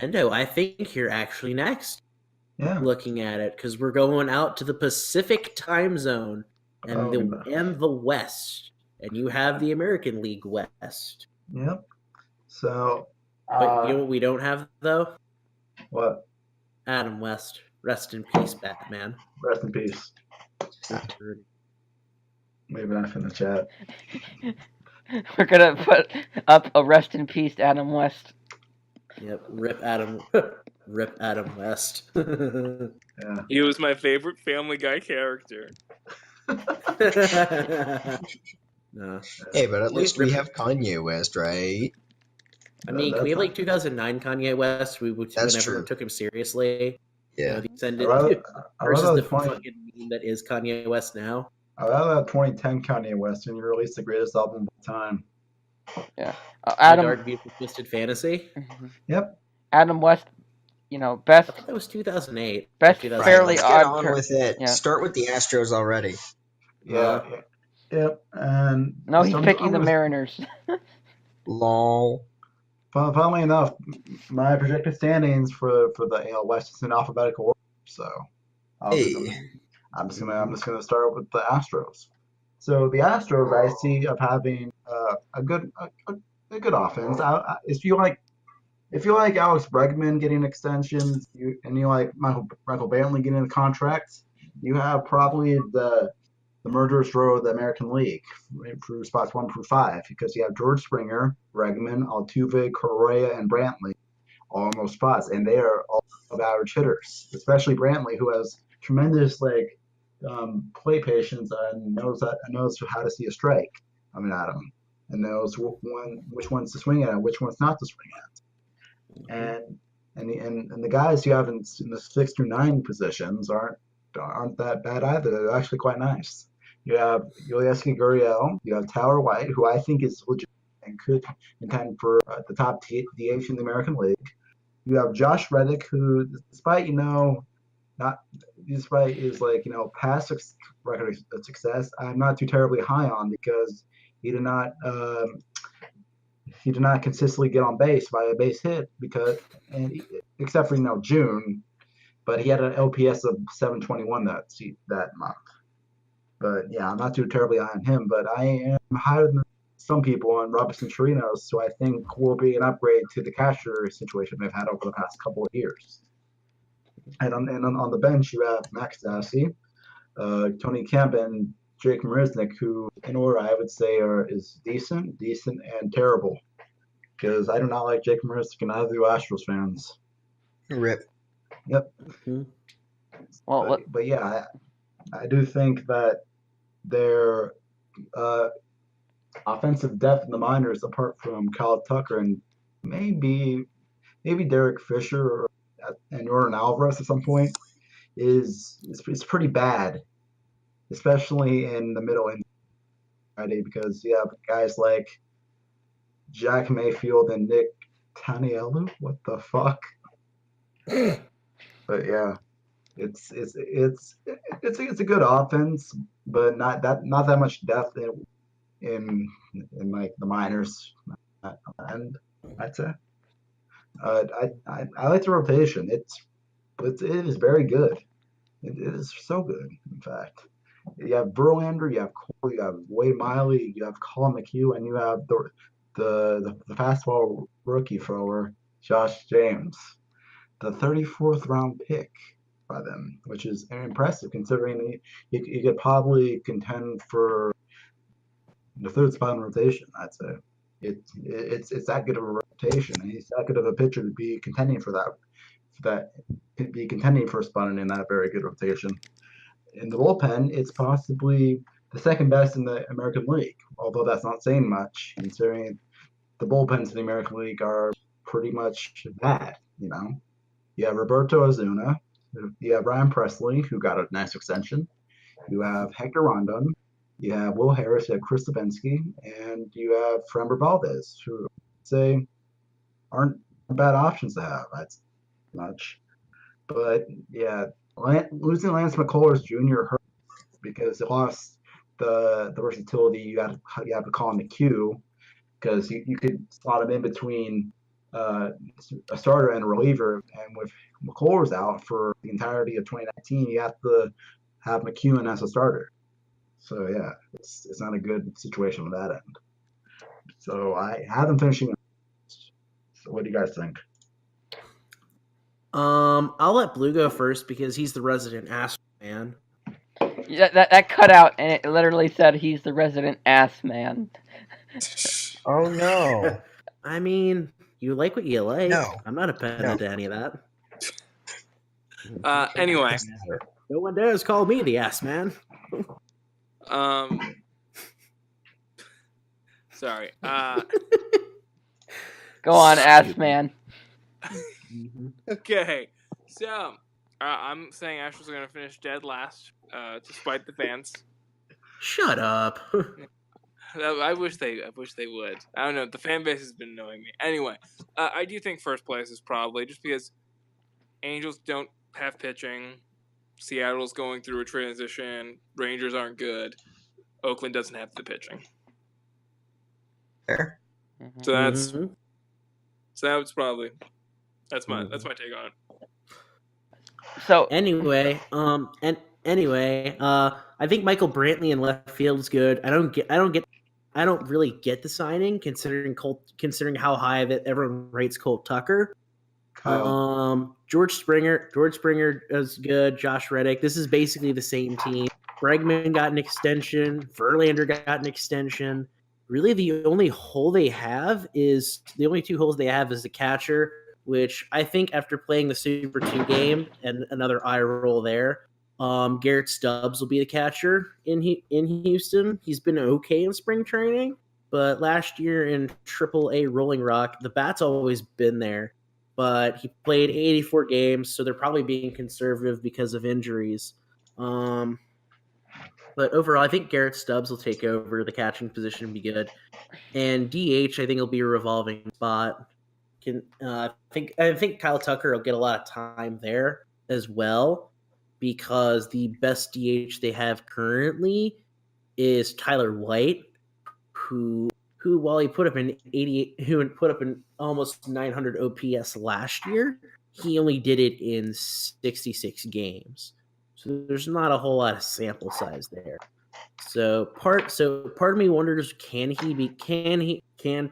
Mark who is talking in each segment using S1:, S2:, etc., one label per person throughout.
S1: Hendo, I think you're actually next.
S2: Yeah.
S1: Looking at it, because we're going out to the Pacific time zone and
S2: Oh,
S1: the West, and you have the American League West.
S2: yep. So,
S1: But you know what we don't have though?
S2: what?
S1: Adam West. Rest in peace, Batman.
S2: Rest in peace. Maybe not in the chat.
S3: We're gonna put up a rest in peace, Adam West.
S1: Yep, rip Adam, rip Adam West.
S2: Yeah.
S4: He was my favorite Family Guy character.
S1: No.
S5: Hey, but at least we
S1: Rip-
S5: have Kanye West, right?
S1: I mean, can we have like 2009 Kanye West? We
S5: That's
S1: never
S5: true.
S1: took him seriously.
S5: Yeah.
S1: The Ascendant
S2: I
S1: versus
S2: rather
S1: the
S2: 20,
S1: fucking meme that is Kanye West now.
S2: I rather that 2010 Kanye West when you released the greatest album of all time.
S3: Yeah.
S1: My
S3: Adam.
S1: Dark Beautiful Twisted Fantasy.
S2: Yep.
S3: Adam West. Best.
S1: I think that was 2008.
S3: Best
S1: 2009.
S3: Fairly
S5: Let's get
S3: Odd
S5: on with it.
S3: Yeah.
S5: Start with the Astros already.
S2: Yeah. Yep. And
S3: no, he's picking the Mariners.
S5: Lol.
S2: Funnily enough, my projected standings for the AL West is in alphabetical order. So I'm just gonna start with the Astros. So the Astros I see of having a good offense. If you like Alex Bregman getting extensions, and you like Michael Brantley getting a contract, you have probably the murderous row of the American League for spots 1 through 5, because you have George Springer, Bregman, Altuve, Correa, and Brantley all in those spots, and they are all of average hitters, especially Brantley, who has tremendous play patience and knows how to see a strike. I mean, at him, and knows which ones to swing at and which ones not to swing at. And the guys you have in the 6 through 9 positions aren't that bad either. They're actually quite nice. You have Yulieski Gurriel. You have Tyler White, who I think is legit and could contend for the top DH in the American League. You have Josh Reddick, who, despite his past record of success, I'm not too terribly high on, because he did not consistently get on base by a base hit, except for June, but he had an LPS of 721 that month. But yeah, I'm not too terribly high on him, but I am higher than some people on Robinson Chirinos, so I think will be an upgrade to the catcher situation they've had over the past couple of years. And on the bench, you have Max Stassi, Tony Kemp, and Jake Marisnick, who, in order, I would say is decent, and terrible. Because I do not like Jake Marisnick, and neither do Astros fans.
S5: Rip.
S2: Yep.
S3: Mm-hmm. Well,
S2: but yeah, I do think that their offensive depth in the minors, apart from Kyle Tucker and maybe Derek Fisher and Jordan Alvarez at some point, is pretty bad, especially in the middle end, because you have guys like Jack Mayfield and Nick Tanielu. What the fuck? But yeah, it's a good offense, but not that much depth in like the minors. And I'd say I like the rotation. It is very good. It is so good, in fact. You have Verlander, you have Cole, you have Wade Miley, you have Colin McHugh, and you have the fastball rookie thrower Josh James, the 34th round pick by them, which is impressive considering you could probably contend for the third spot in rotation. I'd say it's that good of a rotation, and he's that good of a pitcher to be contending for a spot in that very good rotation. In the bullpen, it's possibly the second best in the American League, although that's not saying much, considering the bullpens in the American League are pretty much bad. You have Roberto Ozuna, you have Ryan Presley, who got a nice extension, you have Hector Rondon, you have Will Harris, you have Chris Levinsky, and you have Framber Valdez, who I'd say aren't bad options to have. That's much. But yeah, losing Lance McCullers Jr. hurt, because it lost the versatility you have to call him the Q, because you could slot him in between a starter and a reliever, and with McCullers out for the entirety of 2019, you have to have McEwen as a starter. So yeah, it's not a good situation on that end. So I have them finishing. So what do you guys think?
S1: I'll let Blue go first because he's the resident Astros fan.
S3: Yeah, that cut out, and it literally said he's the resident ass man.
S5: Oh no.
S1: I mean, you like what you like.
S5: No.
S1: I'm not appended to any of that.
S4: Anyway,
S1: No one dares call me the ass man.
S4: sorry.
S3: Go on, ass man.
S4: Okay, so I'm saying Astros are going to finish dead last, despite the fans.
S1: Shut up.
S4: I wish they would. I don't know. The fan base has been annoying me. Anyway, I do think first place is probably just because Angels don't have pitching. Seattle's going through a transition. Rangers aren't good. Oakland doesn't have the pitching.
S5: Fair.
S4: So that's
S1: Mhm.
S4: that's probably that's my take on it.
S3: So
S1: Anyway, I think Michael Brantley in left field is good. I don't really get the signing considering how high that everyone rates Cole Tucker. George Springer is good. Josh Reddick. This is basically the same team. Bregman got an extension. Verlander got an extension. Really, the only two holes they have is the catcher, which I think after playing the Super 2 game and another eye roll there, Garrett Stubbs will be the catcher in Houston. He's been okay in spring training, but last year in AAA Rolling Rock, the bat's always been there. But he played 84 games, so they're probably being conservative because of injuries. But overall, I think Garrett Stubbs will take over the catching position and be good. And DH, I think it'll be a revolving spot. I think Kyle Tucker will get a lot of time there as well because the best DH they have currently is Tyler White, who while he put up an 88, who put up an almost 900 OPS last year, he only did it in 66 games. So there's not a whole lot of sample size there. So part of me wonders, can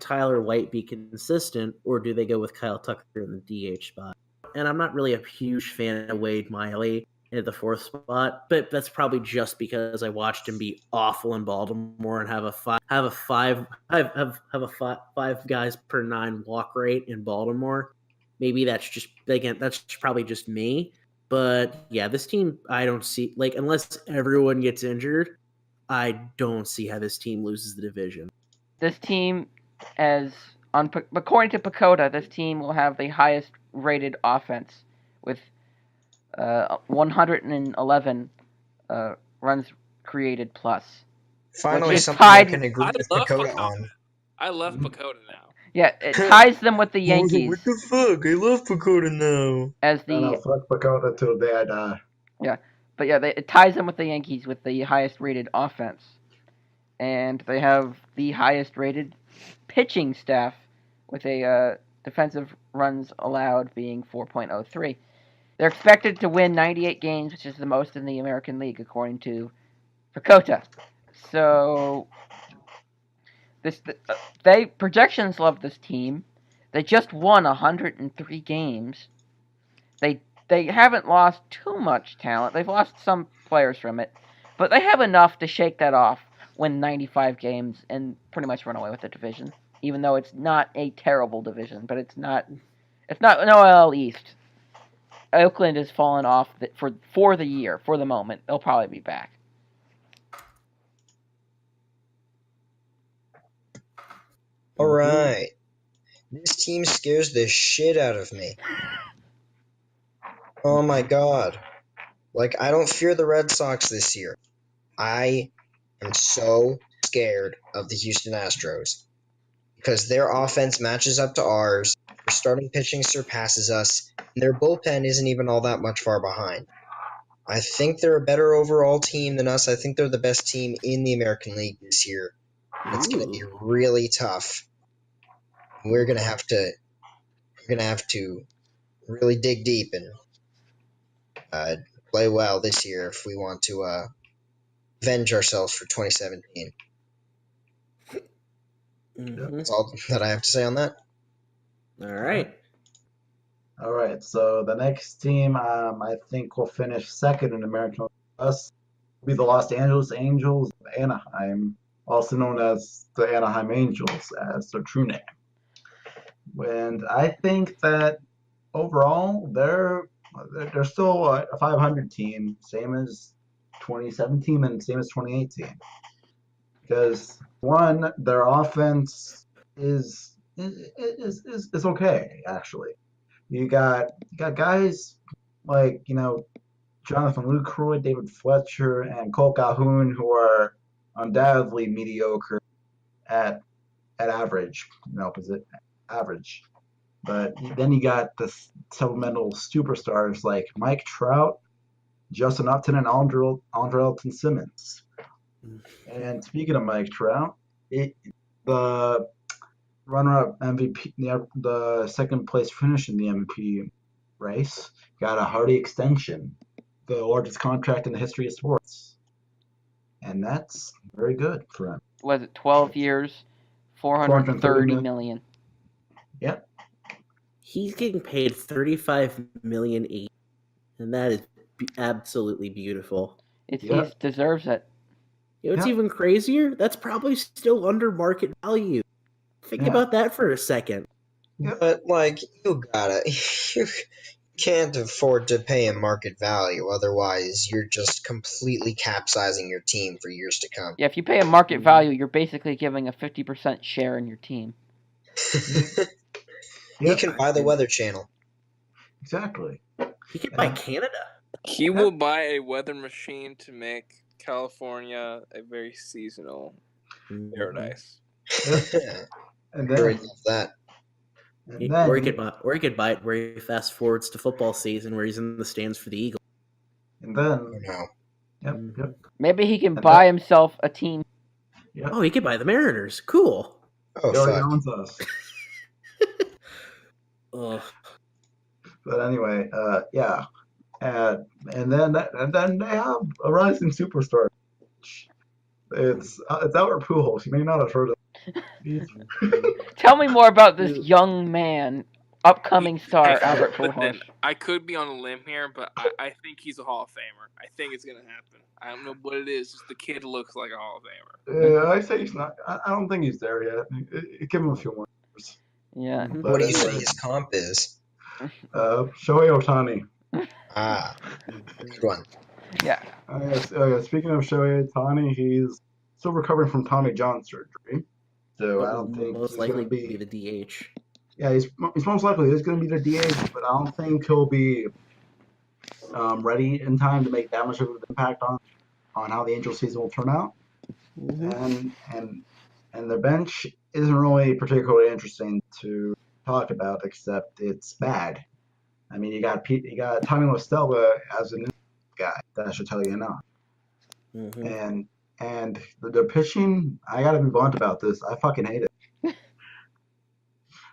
S1: Tyler White be consistent, or do they go with Kyle Tucker in the DH spot? And I'm not really a huge fan of Wade Miley at the fourth spot, but that's probably just because I watched him be awful in Baltimore and have a five guys per 9 walk rate in Baltimore. Maybe that's probably just me. But yeah, this team, I don't see, unless everyone gets injured, I don't see how this team loses the division.
S3: this team, according to Pacoda, this team will have the highest rated offense with 111 runs created plus.
S5: Finally,
S3: Which is
S5: something I
S3: tied-
S5: can agree
S4: I
S5: with
S4: love
S5: Dakota
S4: Pacoda.
S5: on.
S4: I love Pacoda now.
S3: Yeah, it ties them with the Yankees
S5: What the fuck? I love Dakota now.
S3: as
S2: No,
S3: the
S2: fuck Pacoda till the day I die.
S3: But yeah, it ties them with the Yankees with the highest rated offense. And they have the highest rated pitching staff with a defensive runs allowed being 4.03. They're expected to win 98 games, which is the most in the American League, according to Pacoda. So, projections love this team. They just won 103 games. They haven't lost too much talent. They've lost some players from it, but they have enough to shake that off, win 95 games, and pretty much run away with the division. Even though it's not a terrible division, but it's not no AL East. Oakland has fallen off for the year, for the moment. They'll probably be back.
S5: Alright. This team scares the shit out of me. Oh my god. I don't fear the Red Sox this year. I am so scared of the Houston Astros. Because their offense matches up to ours, their starting pitching surpasses us, and their bullpen isn't even all that much far behind. I think they're a better overall team than us. I think they're the best team in the American League this year. It's going to be really tough. We're going to have to We're gonna have to really dig deep and play well this year if we want to avenge ourselves for 2017.
S1: Mhm.
S5: That's all that I have to say on that.
S1: All right.
S2: All right, so the next team I think will finish second in American West will be the Los Angeles Angels of Anaheim, also known as the Anaheim Angels as their true name. And I think that overall they're still a 500 team, same as 2017 and same as 2018. Because one, their offense is okay actually. You got guys like Jonathan Lucroy, David Fletcher, and Cole Calhoun who are undoubtedly mediocre at average, average. But then you got the supplemental superstars like Mike Trout, Justin Upton, and Andrelton Simmons. And speaking of Mike Trout, the runner-up MVP, the second place finish in the MVP race, got a Hardy extension, the largest contract in the history of sports, and that's very good for him.
S3: Was it 12 years, 430 million?
S2: Yep.
S1: He's getting paid $35 million a year, and that is absolutely beautiful.
S3: He deserves it.
S1: You know what's even crazier? That's probably still under market value. Think about that for a second.
S5: But you can't afford to pay him market value, otherwise you're just completely capsizing your team for years to come.
S3: Yeah, if you pay him market value, you're basically giving a 50% share in your team.
S5: He can buy the Weather Channel.
S2: Exactly.
S1: He can buy Canada.
S4: He will buy a weather machine to make California a very seasonal paradise.
S2: And
S5: Very
S2: then,
S5: love that.
S1: Or he could buy it where he fast forwards to football season where he's in the stands for the Eagles.
S2: And then,
S3: Maybe he can buy himself a team.
S2: Yep.
S1: Oh, he could buy the Mariners. Cool.
S5: Oh,
S2: he already owns us. But anyway, yeah. And then they have a rising superstar. It's Albert Pujols. You may not have heard of him.
S3: Tell me more about this young man, upcoming star, Albert Pujols.
S4: I could be on a limb here, but I think he's a Hall of Famer. I think it's gonna happen. I don't know what it is. Just the kid looks like a Hall of Famer.
S2: Yeah, I say he's not. I don't think he's there yet. Give him a few more years.
S3: Yeah.
S5: What do you say his comp is?
S2: Shohei Ohtani.
S5: Ah, good one.
S3: Yeah.
S2: Speaking of Shohei Ohtani, he's still recovering from Tommy John surgery, so I don't think
S1: most
S2: he's
S1: likely
S2: going to be
S1: the DH.
S2: Yeah, he's most likely going to be the DH, but I don't think he'll be ready in time to make that much of an impact on how the Angels season will turn out. And the bench isn't really particularly interesting to talk about, except it's bad. I mean, you got Tommy LaStelva as a new guy. That should tell you enough. And the pitching, I got to be blunt about this. I fucking hate it.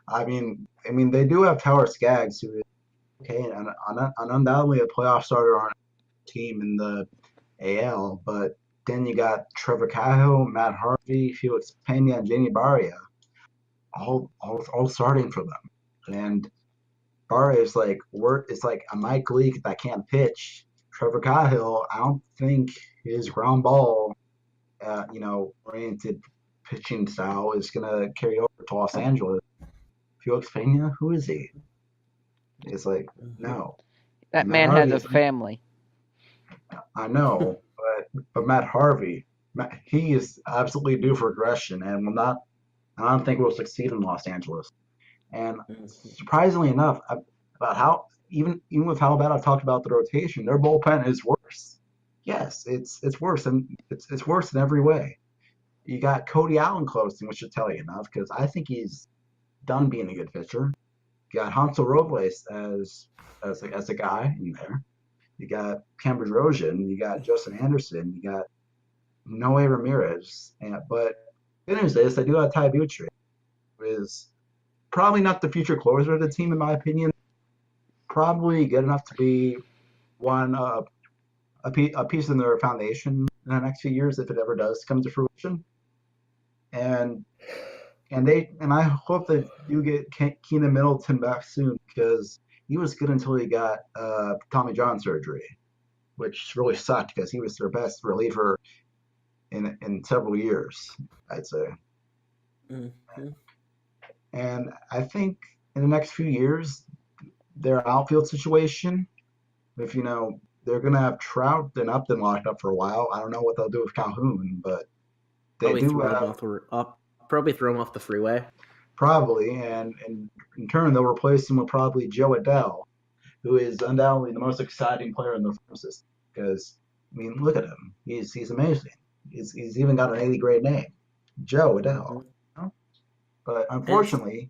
S2: I mean, they do have Tower Skaggs, who is okay and undoubtedly a playoff starter on a team in the AL, but then you got Trevor Cahill, Matt Harvey, Felix Pena, and Jamie Barria, all starting for them. And Barria is it's like a Mike Leake that can't pitch. Trevor Cahill, I don't think his ground ball, oriented pitching style is gonna carry over to Los Angeles. Felix Pena, who is he? It's like, no.
S3: That man has a family.
S2: I know, but Matt Harvey, he is absolutely due for regression and I don't think will succeed in Los Angeles. And surprisingly enough, about how even with how bad I've talked about the rotation, their bullpen is worse. Yes, it's worse, and it's worse in every way. You got Cody Allen closing, which should tell you enough, because I think he's done being a good pitcher. You got Hansel Robles as a guy in there. You got Cambridge Rojan. You got Justin Anderson. You got Noe Ramirez. But the good news is they do have Ty Buttrey, who is probably not the future closer of the team, in my opinion. Probably good enough to be a piece in their foundation in the next few years if it ever does come to fruition. And I hope that you get Keenan Middleton back soon because he was good until he got Tommy John surgery, which really sucked because he was their best reliever in several years, I'd say.
S1: Mm-hmm.
S2: And I think in the next few years, their outfield situation, if they're gonna have Trout and Upton locked up for a while. I don't know what they'll do with Calhoun, but they
S1: Probably
S2: do
S1: throw him off the freeway.
S2: probably, and in turn they'll replace him with probably Joe Adele, who is undoubtedly the most exciting player in the farm system. Because look at him, he's amazing. He's even got an 80 grade name, Joe Adele.
S1: Mm-hmm.
S2: But unfortunately,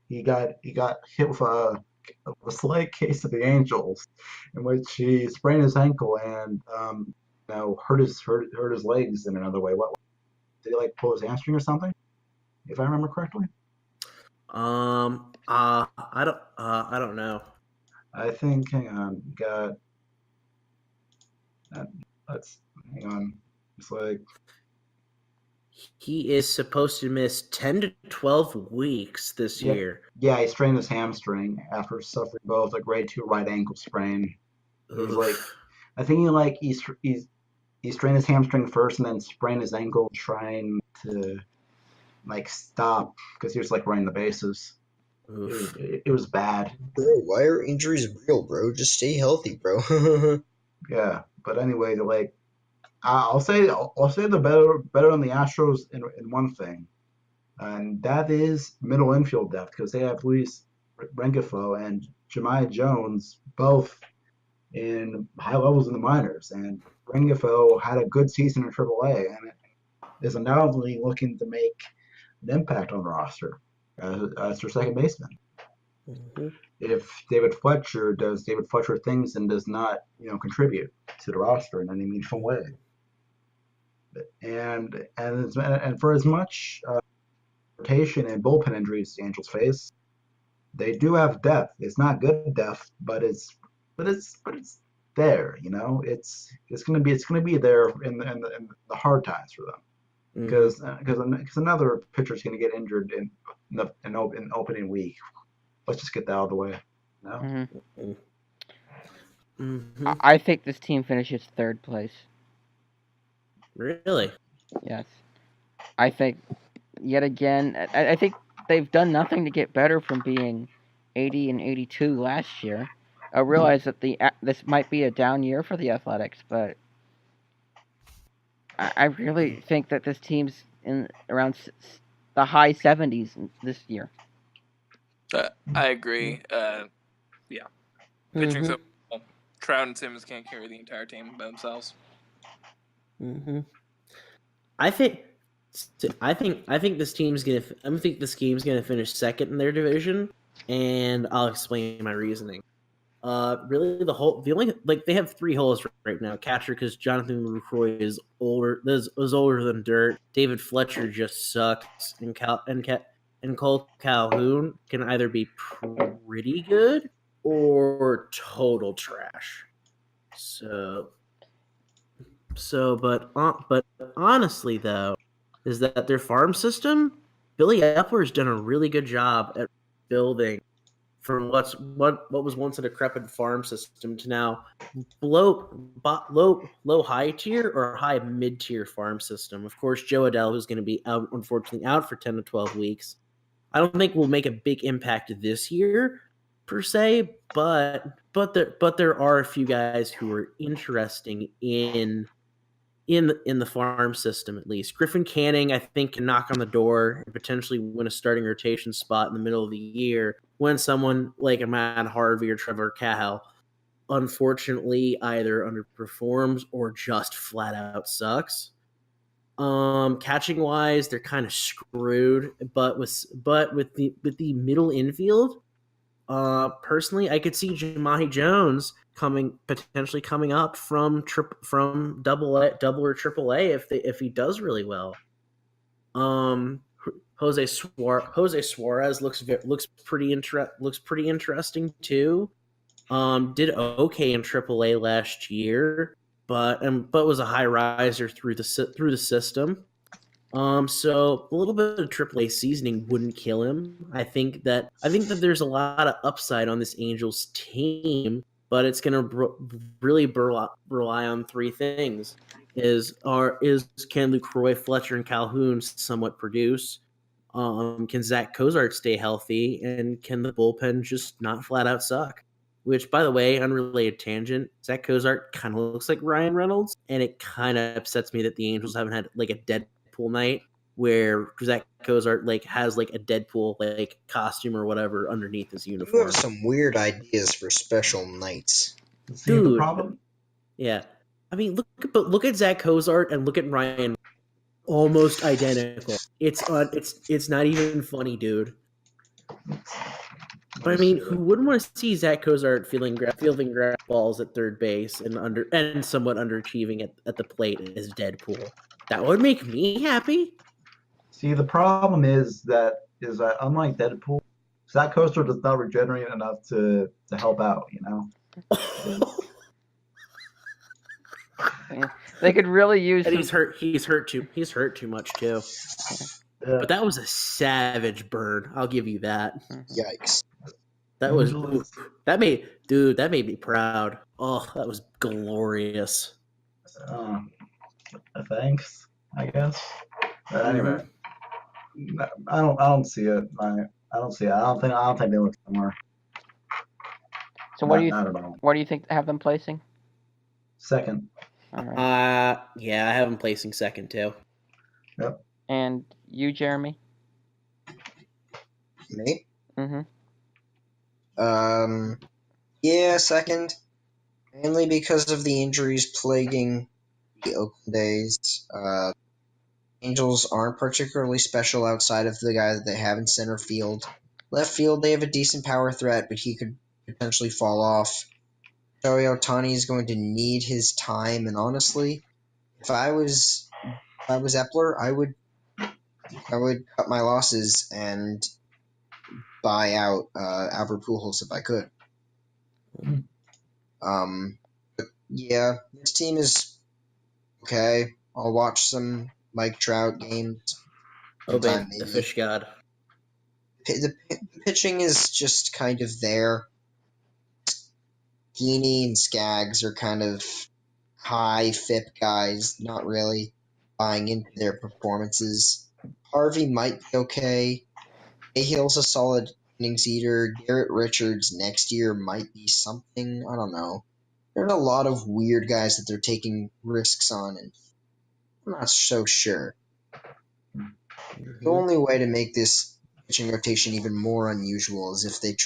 S2: he got hit with a slight case of the Angels, in which he sprained his ankle and hurt his legs in another way. What did he pull his hamstring or something? If I remember correctly.
S1: I don't know.
S2: I think. Hang on. Let's hang on. It's
S1: he is supposed to miss 10 to 12 weeks this year.
S2: Yeah, he strained his hamstring after suffering both a grade 2 right ankle sprain. It was I think he strained his hamstring first and then sprained his ankle trying to stop because he was running the bases. It was bad.
S5: Bro, why are injuries real, bro? Just stay healthy, bro.
S2: Yeah, but anyway, I'll say they're better than the Astros in one thing, and that is middle infield depth because they have Luis Rengifo and Jemai Jones both in high levels in the minors, and Rengifo had a good season in AAA and is undoubtedly looking to make an impact on the roster as their second baseman.
S1: Mm-hmm.
S2: If David Fletcher does David Fletcher things and does not, contribute to the roster in any meaningful way, and for as much rotation and bullpen injuries the Angels face, they do have depth. It's not good depth, but it's there. It's gonna be there in the hard times for them because another pitcher is gonna get injured in opening week. Let's just get that out of the way. No.
S3: Mm-hmm. I think this team finishes third place.
S1: Really?
S3: Yes. I think yet again. I think they've done nothing to get better from being 80 and 82 last year. I realize that this might be a down year for the Athletics, but I really think that this team's in around the high 70s this year.
S4: I agree. Yeah. Pitching so well. Trout and Simmons can't carry the entire team by themselves.
S1: Mm-hmm. I think this team's gonna finish second in their division, and I'll explain my reasoning. Really, they have 3 holes right now. Catcher, because Jonathan LaCroix is older than dirt. David Fletcher just sucks, and Cole Calhoun can either be pretty good or total trash. But honestly, though, is that their farm system, Billy Epler's done a really good job at building from what was once a decrepit farm system to now low high tier or high mid tier farm system. Of course, Joe Adele, who's going to be unfortunately out for 10 to 12 weeks. I don't think will make a big impact this year per se, but there are a few guys who are interesting in the farm system, at least. Griffin Canning, I think, can knock on the door and potentially win a starting rotation spot in the middle of the year when someone like a Matt Harvey or Trevor Cahill unfortunately either underperforms or just flat out sucks. Catching wise, they're kind of screwed, but with the middle infield, personally, I could see Jemai Jones potentially coming up from double or triple A if he does really well. Jose Suarez looks pretty interesting too. Did okay in AAA last year, but was a high riser through the system. So a little bit of AAA seasoning wouldn't kill him. I think that there's a lot of upside on this Angels team, but it's going to really rely on three things: is can Lucroy, Fletcher, and Calhoun somewhat produce? Can Zach Cozart stay healthy, and can the bullpen just not flat out suck? Which, by the way, unrelated tangent, Zach Cozart kind of looks like Ryan Reynolds, and it kind of upsets me that the Angels haven't had like a Deadpool night where Zach Cozart like has like a Deadpool like costume or whatever underneath his
S5: You
S1: uniform.
S5: have some weird ideas for special nights.
S2: See, the
S1: Dude,
S2: problem.
S1: yeah. I mean, look at Zach Cozart and look at Ryan, almost identical. It's not even funny, dude. But I mean, who wouldn't want to see Zach Cozart fielding ground balls at third base and somewhat underachieving at the plate as Deadpool? That would make me happy.
S2: See, the problem is that unlike Deadpool, Zach Cozart does not regenerate enough to help out. You know.
S3: Yeah. They could really use.
S1: And he's hurt too much too.
S2: Yeah.
S1: But that was a savage burn. I'll give you that.
S5: Yikes.
S1: That was that made me proud. Oh, that was glorious.
S2: Thanks, I guess. But anyway, I don't see it. I don't see it. I don't think they look somewhere.
S3: So what do you think have them placing?
S2: Second.
S3: All right.
S1: Yeah, I have them placing second too.
S2: Yep.
S3: And you, Jeremy?
S5: Me?
S3: Mm-hmm.
S5: Yeah, second. Mainly because of the injuries plaguing the Oakland A's. Angels aren't particularly special outside of the guy that they have in center field. Left field, they have a decent power threat, but he could potentially fall off. Shohei Ohtani is going to need his time, and honestly, if I was Epler, I would cut my losses and buy out Albert Pujols if I could. But yeah, this team is okay. I'll watch some Mike Trout games.
S1: Oh,
S5: sometime,
S1: the fish god.
S5: The pitching is just kind of there. Heaney and Skaggs are kind of high FIP guys, not really buying into their performances. Harvey might be okay. Cahill's a solid innings eater. Garrett Richards next year might be something. I don't know. There's a lot of weird guys that they're taking risks on, and I'm not so sure. The only way to make this pitching rotation even more unusual is if they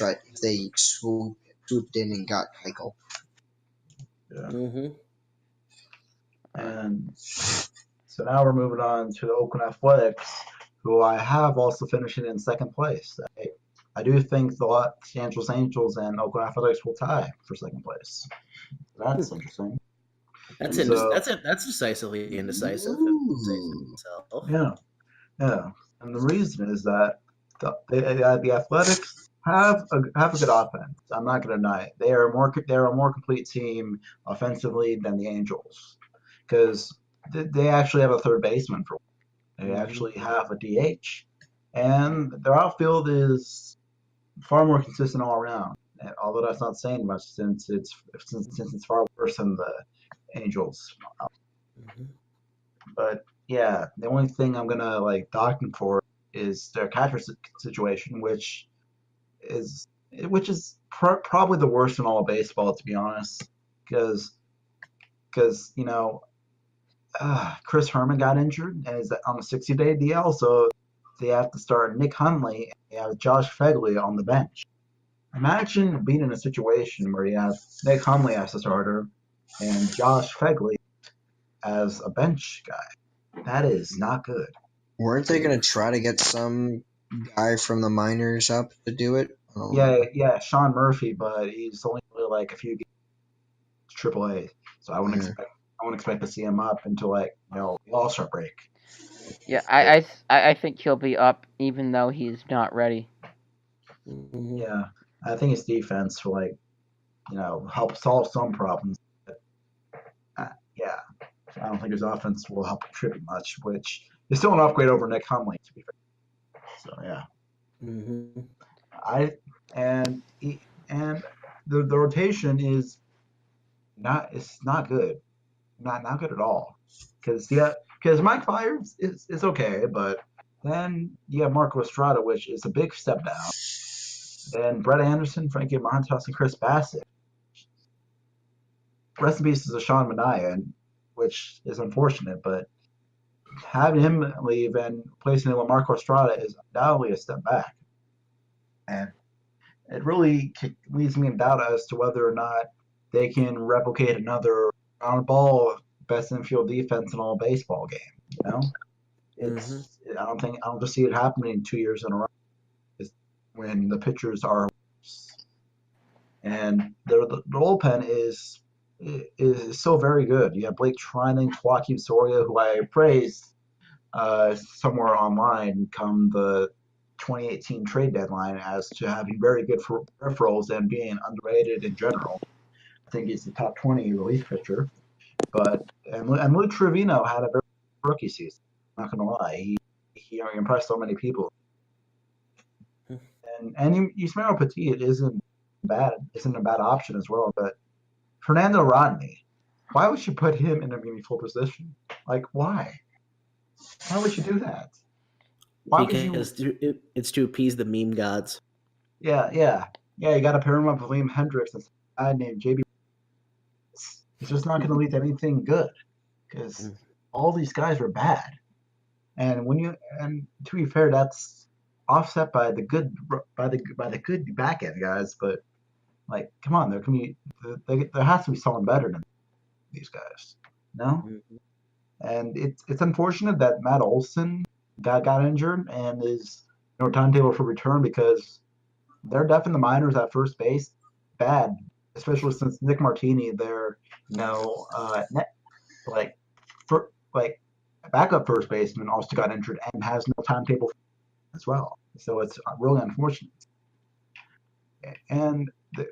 S5: swooped in and got Keuchel.
S2: Yeah. And so now we're moving on to the Oakland Athletics, who I have also finishing in second place. I do think the Los Angeles Angels and Oakland Athletics will tie for second place. That's interesting.
S1: That's decisively indecisive.
S2: Yeah. And the reason is that the Athletics have a good offense. I'm not going to deny it. They're a more complete team offensively than the Angels, because they actually have a third baseman for. They actually have a DH, and their outfield is far more consistent all around. And although that's not saying much, since it's far worse than the Angels. But yeah, the only thing I'm gonna dock them for is their catcher situation, which is probably the worst in all of baseball, to be honest, because Chris Herman got injured and is on a 60-day DL, so they have to start Nick Hundley and they have Josh Phegley on the bench. Imagine being in a situation where you have Nick Hundley as a starter and Josh Phegley as a bench guy. That is not good.
S5: Weren't they going to try to get some guy from the minors up to do it?
S2: Yeah, Sean Murphy, but he's only like a few games AAA, so I wouldn't expect to see him up until the All-Star break.
S3: Yeah, I think he'll be up even though he's not ready.
S1: Mhm.
S2: Yeah, I think his defense will help solve some problems. But, yeah, I don't think his offense will help contribute much, which is still an upgrade over Nick Hundley, to be fair. So yeah,
S1: Mhm.
S2: I and and the rotation is not good, not good at all. Because Mike Myers is okay, but then you have Marco Estrada, which is a big step down. Then Brett Anderson, Frankie Montas, and Chris Bassett. Rest in peace to Sean Manaea, which is unfortunate, but having him leave and placing him with Marco Estrada is undoubtedly a step back. And it really leaves me in doubt as to whether or not they can replicate another on ball best infield defense in all baseball game. You know, I don't just see it happening 2 years in a row. It's when the pitchers are and the bullpen is so very good. You have Blake Trinan, Joaquin Soria, who I praised somewhere online come the 2018 trade deadline as to having very good peripherals and being underrated in general. I think he's the top 20 relief pitcher. And Lou Trevino had a very good rookie season. I'm not gonna lie, he impressed so many people. And Yusmeiro Petit isn't a bad option as well. But Fernando Rodney, why would you put him in a meaningful position? Like why? Why would you do that? Why would you?
S1: Because it's to appease the meme gods.
S2: Yeah. You got to pair him up with Liam Hendricks and a guy named JB. It's just not going to lead to anything good because all these guys are bad. And to be fair, that's offset by the good back end guys. But like, come on, there has to be someone better than these guys. No.
S1: Mm-hmm.
S2: And it's unfortunate that Matt Olson got injured and is timetable for return because their depth in the minors at first base bad, especially since Nick Martini, their backup first baseman, also got injured and has no timetable as well. So it's really unfortunate. And the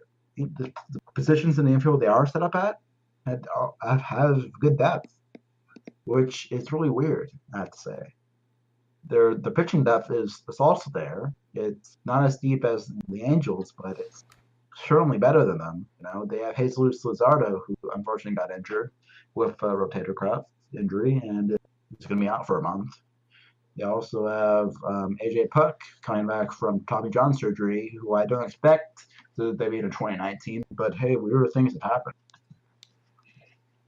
S2: positions in the infield they are set up at have good depth, which is really weird, I have to say. The pitching depth is also there. It's not as deep as the Angels, but it's certainly better than them. They have Jesus Luzardo, who unfortunately got injured with a rotator cuff injury, and he's going to be out for a month. They also have AJ Puck coming back from Tommy John surgery, who I don't expect to debut in 2019, but hey, weird things have happened.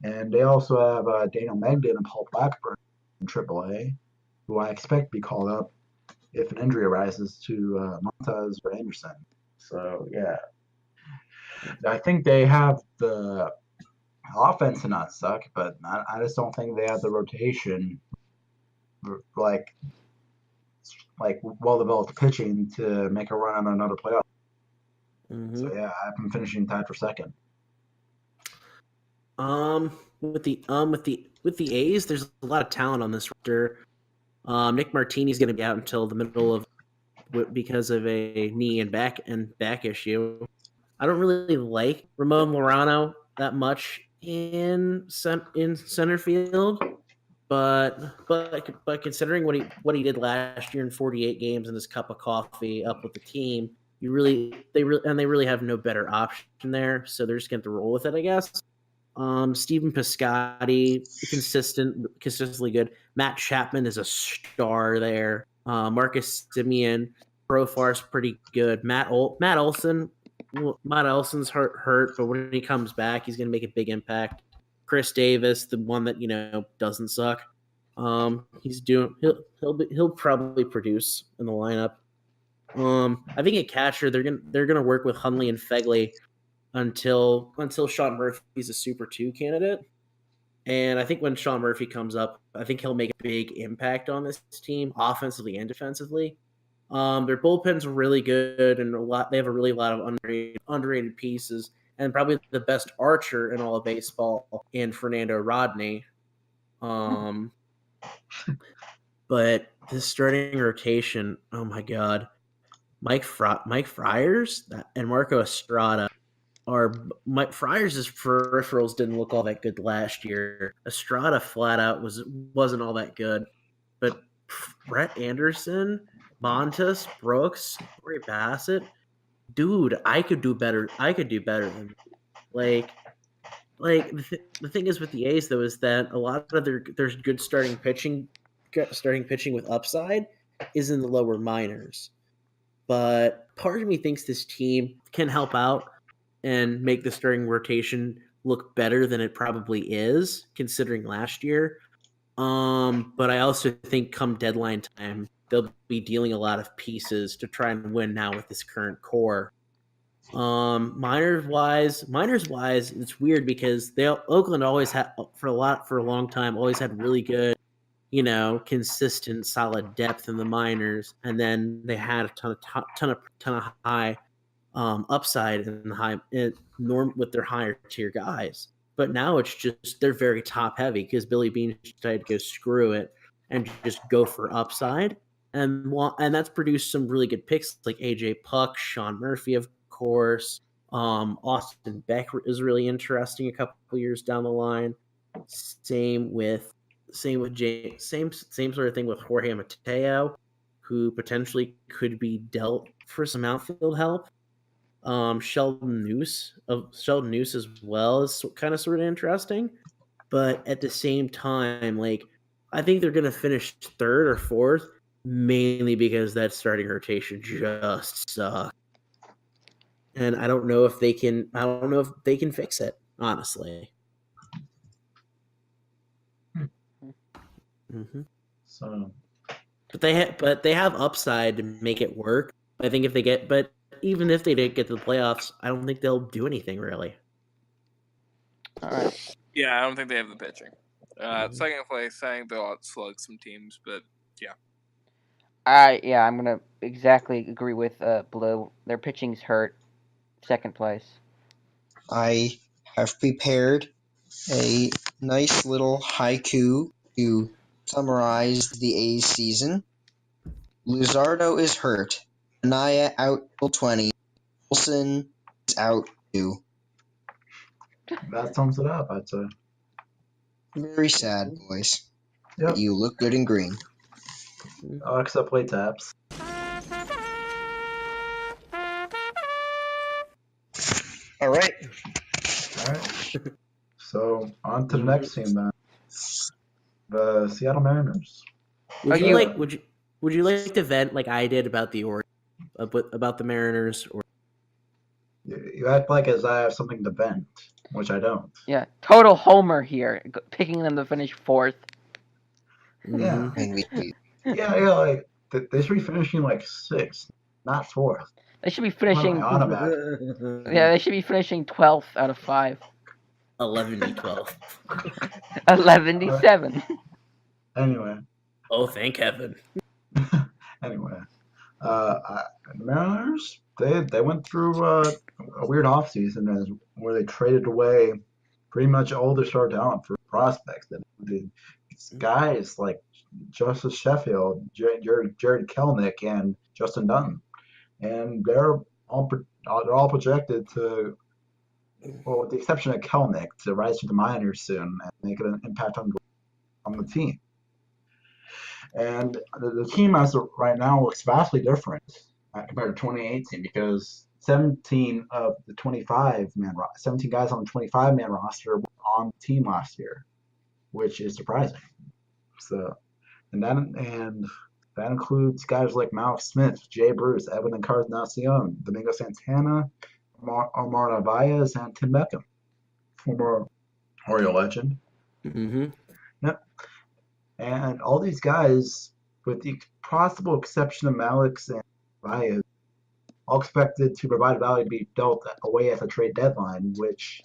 S2: And they also have Daniel Megden and Paul Blackburn in AAA, who I expect to be called up if an injury arises to Montas or Anderson. So, yeah. I think they have the offense to not suck, but I just don't think they have the rotation like well-developed pitching to make a run on another playoff.
S1: Mm-hmm.
S2: So, yeah, I've been finishing tied for second.
S1: With the A's, there's a lot of talent on this roster. Nick Martini's going to be out until the middle of because of a knee and back issue. I don't really like Ramon Lorano that much in center field, but considering what he did last year in 48 games in his cup of coffee up with the team, they really have no better option there, so they're just going to roll with it, I guess. Stephen Piscotty, consistently good. Matt Chapman is a star there. Marcus Semien, Profar's pretty good. Matt Olson. Matt Olson's hurt, but when he comes back, he's going to make a big impact. Chris Davis, the one that doesn't suck. He'll probably produce in the lineup. I think at catcher they're gonna work with Hundley and Fegley until Sean Murphy's a Super 2 candidate. And I think when Sean Murphy comes up, I think he'll make a big impact on this team, offensively and defensively. Their bullpen's really good, and they have a lot of underrated pieces, and probably the best archer in all of baseball in Fernando Rodney. But this starting rotation, oh my god, Mike Friars and Marco Estrada are Mike Friars' peripherals didn't look all that good last year. Estrada flat out wasn't all that good, but Brett Anderson, Montes, Brooks, Corey Bassett, dude, I could do better. I could do better than like the thing is with the A's though is that a lot of their good starting pitching with upside is in the lower minors. But part of me thinks this team can help out and make the starting rotation look better than it probably is, considering last year. But I also think come deadline time, they'll be dealing a lot of pieces to try and win now with this current core. Minors wise, it's weird because Oakland always had for a long time always had really good, consistent, solid depth in the minors, and then they had a ton of high upside and norm with their higher tier guys. But now it's just they're very top heavy because Billy Beane decided to go screw it and just go for upside, and that's produced some really good picks like AJ Puck, Sean Murphy, of course. Austin Beck is really interesting a couple years down the line. Same James, same sort of thing with Jorge Mateo, who potentially could be dealt for some outfield help. Sheldon Noose as well is kind of sort of interesting, but at the same time, like I think they're gonna finish third or fourth, mainly because that starting rotation just sucks, and I don't know if they can. I don't know if they can fix it, honestly. Mm-hmm.
S2: So,
S1: but they have upside to make it work. I think even if they did get to the playoffs, I don't think they'll do anything really.
S3: All right.
S4: Yeah, I don't think they have the pitching. Second place, I think they'll outslug some teams, but yeah.
S3: I'm gonna exactly agree with Blue. Their pitching's hurt. Second place.
S5: I have prepared a nice little haiku to summarize the A's season. Luzardo is hurt. Anaya out till 20. Wilson is out too.
S2: that sums it up, I'd say.
S5: Very sad, boys.
S2: Yep.
S5: But you look good in green.
S2: Except play taps.
S5: All right.
S2: So on to the next team then. The Seattle Mariners.
S1: Would you like to vent like I did about the about the Mariners? Or
S2: You act like as I have something to vent, which I don't.
S3: Yeah, total homer here, picking them to finish fourth.
S2: Yeah.
S5: And
S2: Like they should be finishing like sixth, not fourth.
S3: They should be finishing.
S2: What am I on about?
S3: Yeah, they should be finishing 12th out of 5.
S1: 11-12.
S3: 11-7.
S2: Anyway.
S1: Oh, thank heaven.
S2: Anyway, the Mariners they went through a weird offseason where they traded away pretty much all their star talent for prospects. That guys like Justice Sheffield, Jared Kelenic, and Justin Dunn, and they're all projected to, well, with the exception of Kelenic, to rise to the minors soon and make an impact on the team. And the team as of right now looks vastly different compared to 2018 because 17 of the 17 guys on the 25-man roster were on the team last year, which is surprising. So, and that includes guys like Malik Smith, Jay Bruce, Evan Encarnacion, Domingo Santana, Omar Narvaez, and Tim Beckham, former Oriole legend.
S1: Mm-hmm.
S2: Yep. And all these guys, with the possible exception of Malik and Narvaez, all expected to provide value to be dealt away at the trade deadline, which,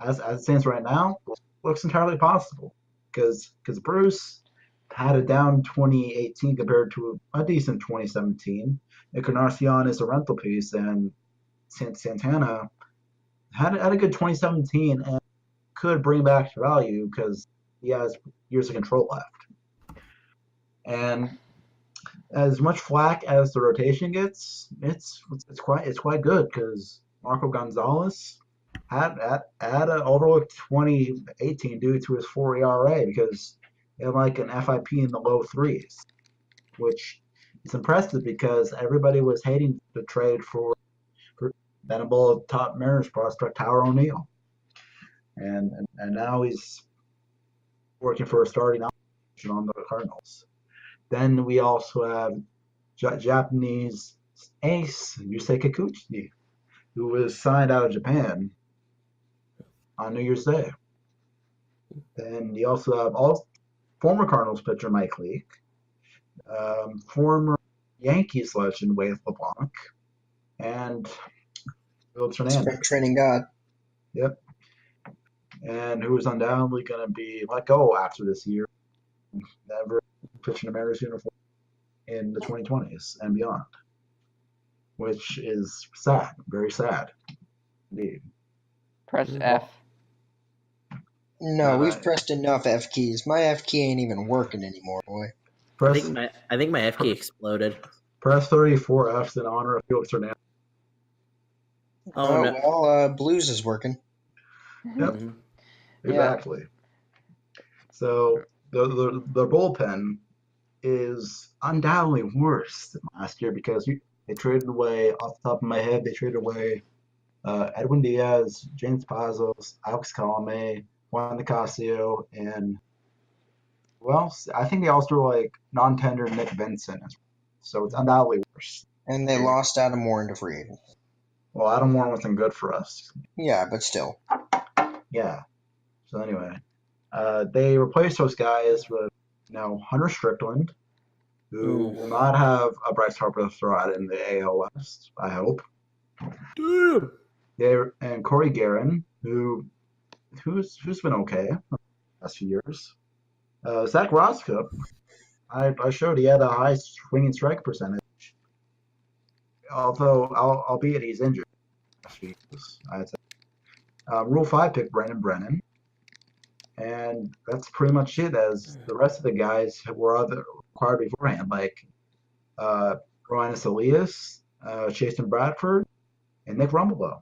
S2: as it stands right now, looks entirely possible. Because Bruce had a down 2018 compared to a decent 2017. Encarnacion is a rental piece, and Santana had a good 2017 and could bring back value because he has years of control left. And as much flack as the rotation gets, it's quite good because Marco Gonzalez had an overlooked 2018 due to his 4 ERA because he had like an FIP in the low threes, which is impressive because everybody was hating the trade for Venable top Mariners prospect Howard O'Neill, and now he's working for a starting option on the Cardinals. Then we also have Japanese ace Yusei Kikuchi, who was signed out of Japan on New Year's Day. Then you also have former Cardinals pitcher Mike Leake, former Yankees legend Wade LeBlanc, and Phillips
S5: Spring
S2: Hernandez.
S5: training god.
S2: Yep. And who is undoubtedly going to be let go after this year, never pitching a Mariners uniform in the 2020s and beyond, which is sad, very sad indeed.
S3: Press F.
S5: No, we've pressed enough F keys. My F key ain't even working anymore, boy.
S1: I think my FK exploded.
S2: Press 34 Fs in honor of Felix Hernandez.
S1: Oh no!
S5: Well, Blues is working.
S2: Yep, exactly. So the bullpen is undoubtedly worse than last year because they traded away, off the top of my head, Edwin Diaz, James Pazos, Alex Colome, Juan Nicasio, and I think they also like non-tender Nick Vincent. So it's undoubtedly worse.
S5: And they lost Adam Warren to free agent.
S2: Well, Adam Warren wasn't good for us.
S5: Yeah, but still.
S2: Yeah. So anyway, they replaced those guys with Hunter Strickland, who will not have a Bryce Harper to throw out in the AL West, I hope.
S1: Dude.
S2: And Corey Guerin, who's been okay the last few years. Zach Roscoe, I showed he had a high swinging strike percentage, although albeit he's injured. I'd say. Rule 5 pick Brandon Brennan, and that's pretty much it. As the rest of the guys were acquired beforehand, like Ryan Elias, Chasen Bradford, and Nick Rumbelow.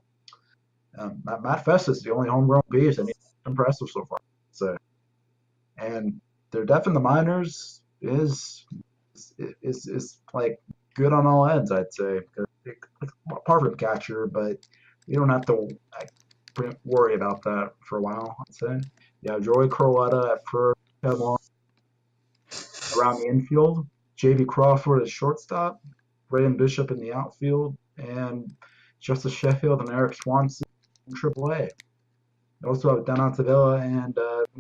S2: Matt Festus is the only homegrown piece, and he's impressive so far. So, and their depth in the minors is like good on all ends, I'd say. Apart from catcher, but you don't have to worry about that for a while, I'd say. Yeah, Joey Crowetta at first, around the infield, J.B. Crawford at shortstop, Braden Bishop in the outfield, and Justice Sheffield and Eric Swanson in AAA. They also have Dan Antavilla and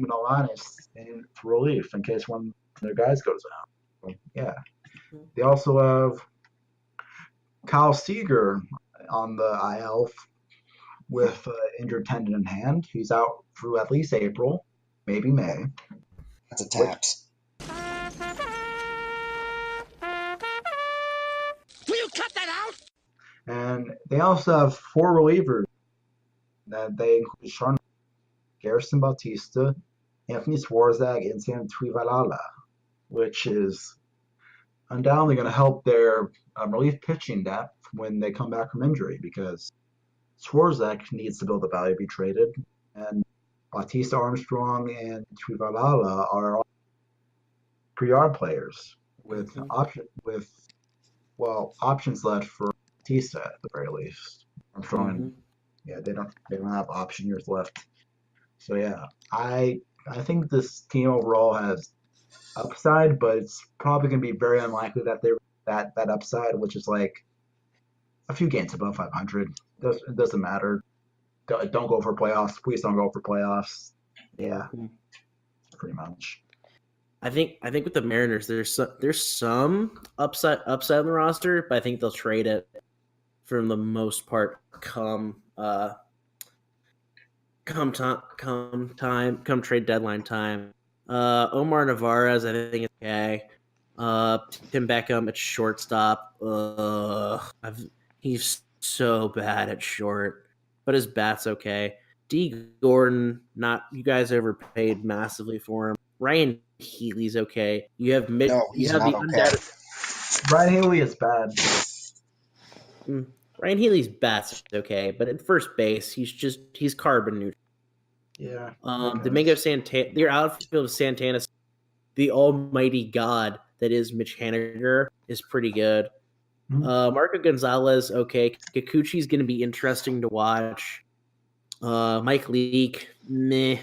S2: Alanis in relief in case one of their guys goes out. So, yeah. They also have Kyle Seager on the IL with injured tendon in hand. He's out through at least April, maybe May.
S5: That's a taps.
S6: Will you cut that out?
S2: And they also have 4 relievers that they include Sean Garrison Bautista, Anthony Swarzak, and Sam Tuivalala, which is undoubtedly going to help their relief pitching depth when they come back from injury because Swarzak needs to build the value to be traded, and Bautista, Armstrong, and Tuivalala are all pre-yard players with options left for Bautista at the very least. Armstrong, they don't have option years left. So yeah, I think this team overall has upside, but it's probably going to be very unlikely that that upside, which is like a few games above 500. It doesn't matter. Don't go for playoffs. Please don't go for playoffs. Yeah, pretty much.
S1: I think with the Mariners, there's some upside on the roster, but I think they'll trade it for the most part come trade deadline time. Omar Narvaez, I think is okay. Tim Beckham at shortstop. He's so bad at short, but his bat's okay. D. Gordon, you guys overpaid massively for him. Ryan Healy's okay. You have mid.
S5: No,
S1: you
S5: he's
S1: have
S5: not
S1: the
S5: okay.
S1: undoubted.
S2: Brian Healy is bad.
S1: Ryan Healy's bat's okay, but at first base, he's carbon neutral.
S2: Yeah.
S1: Domingo Santana, your outfield of Santana, the almighty god that is Mitch Haniger, is pretty good. Marco Gonzalez, okay. Kikuchi's going to be interesting to watch. Mike Leake, meh.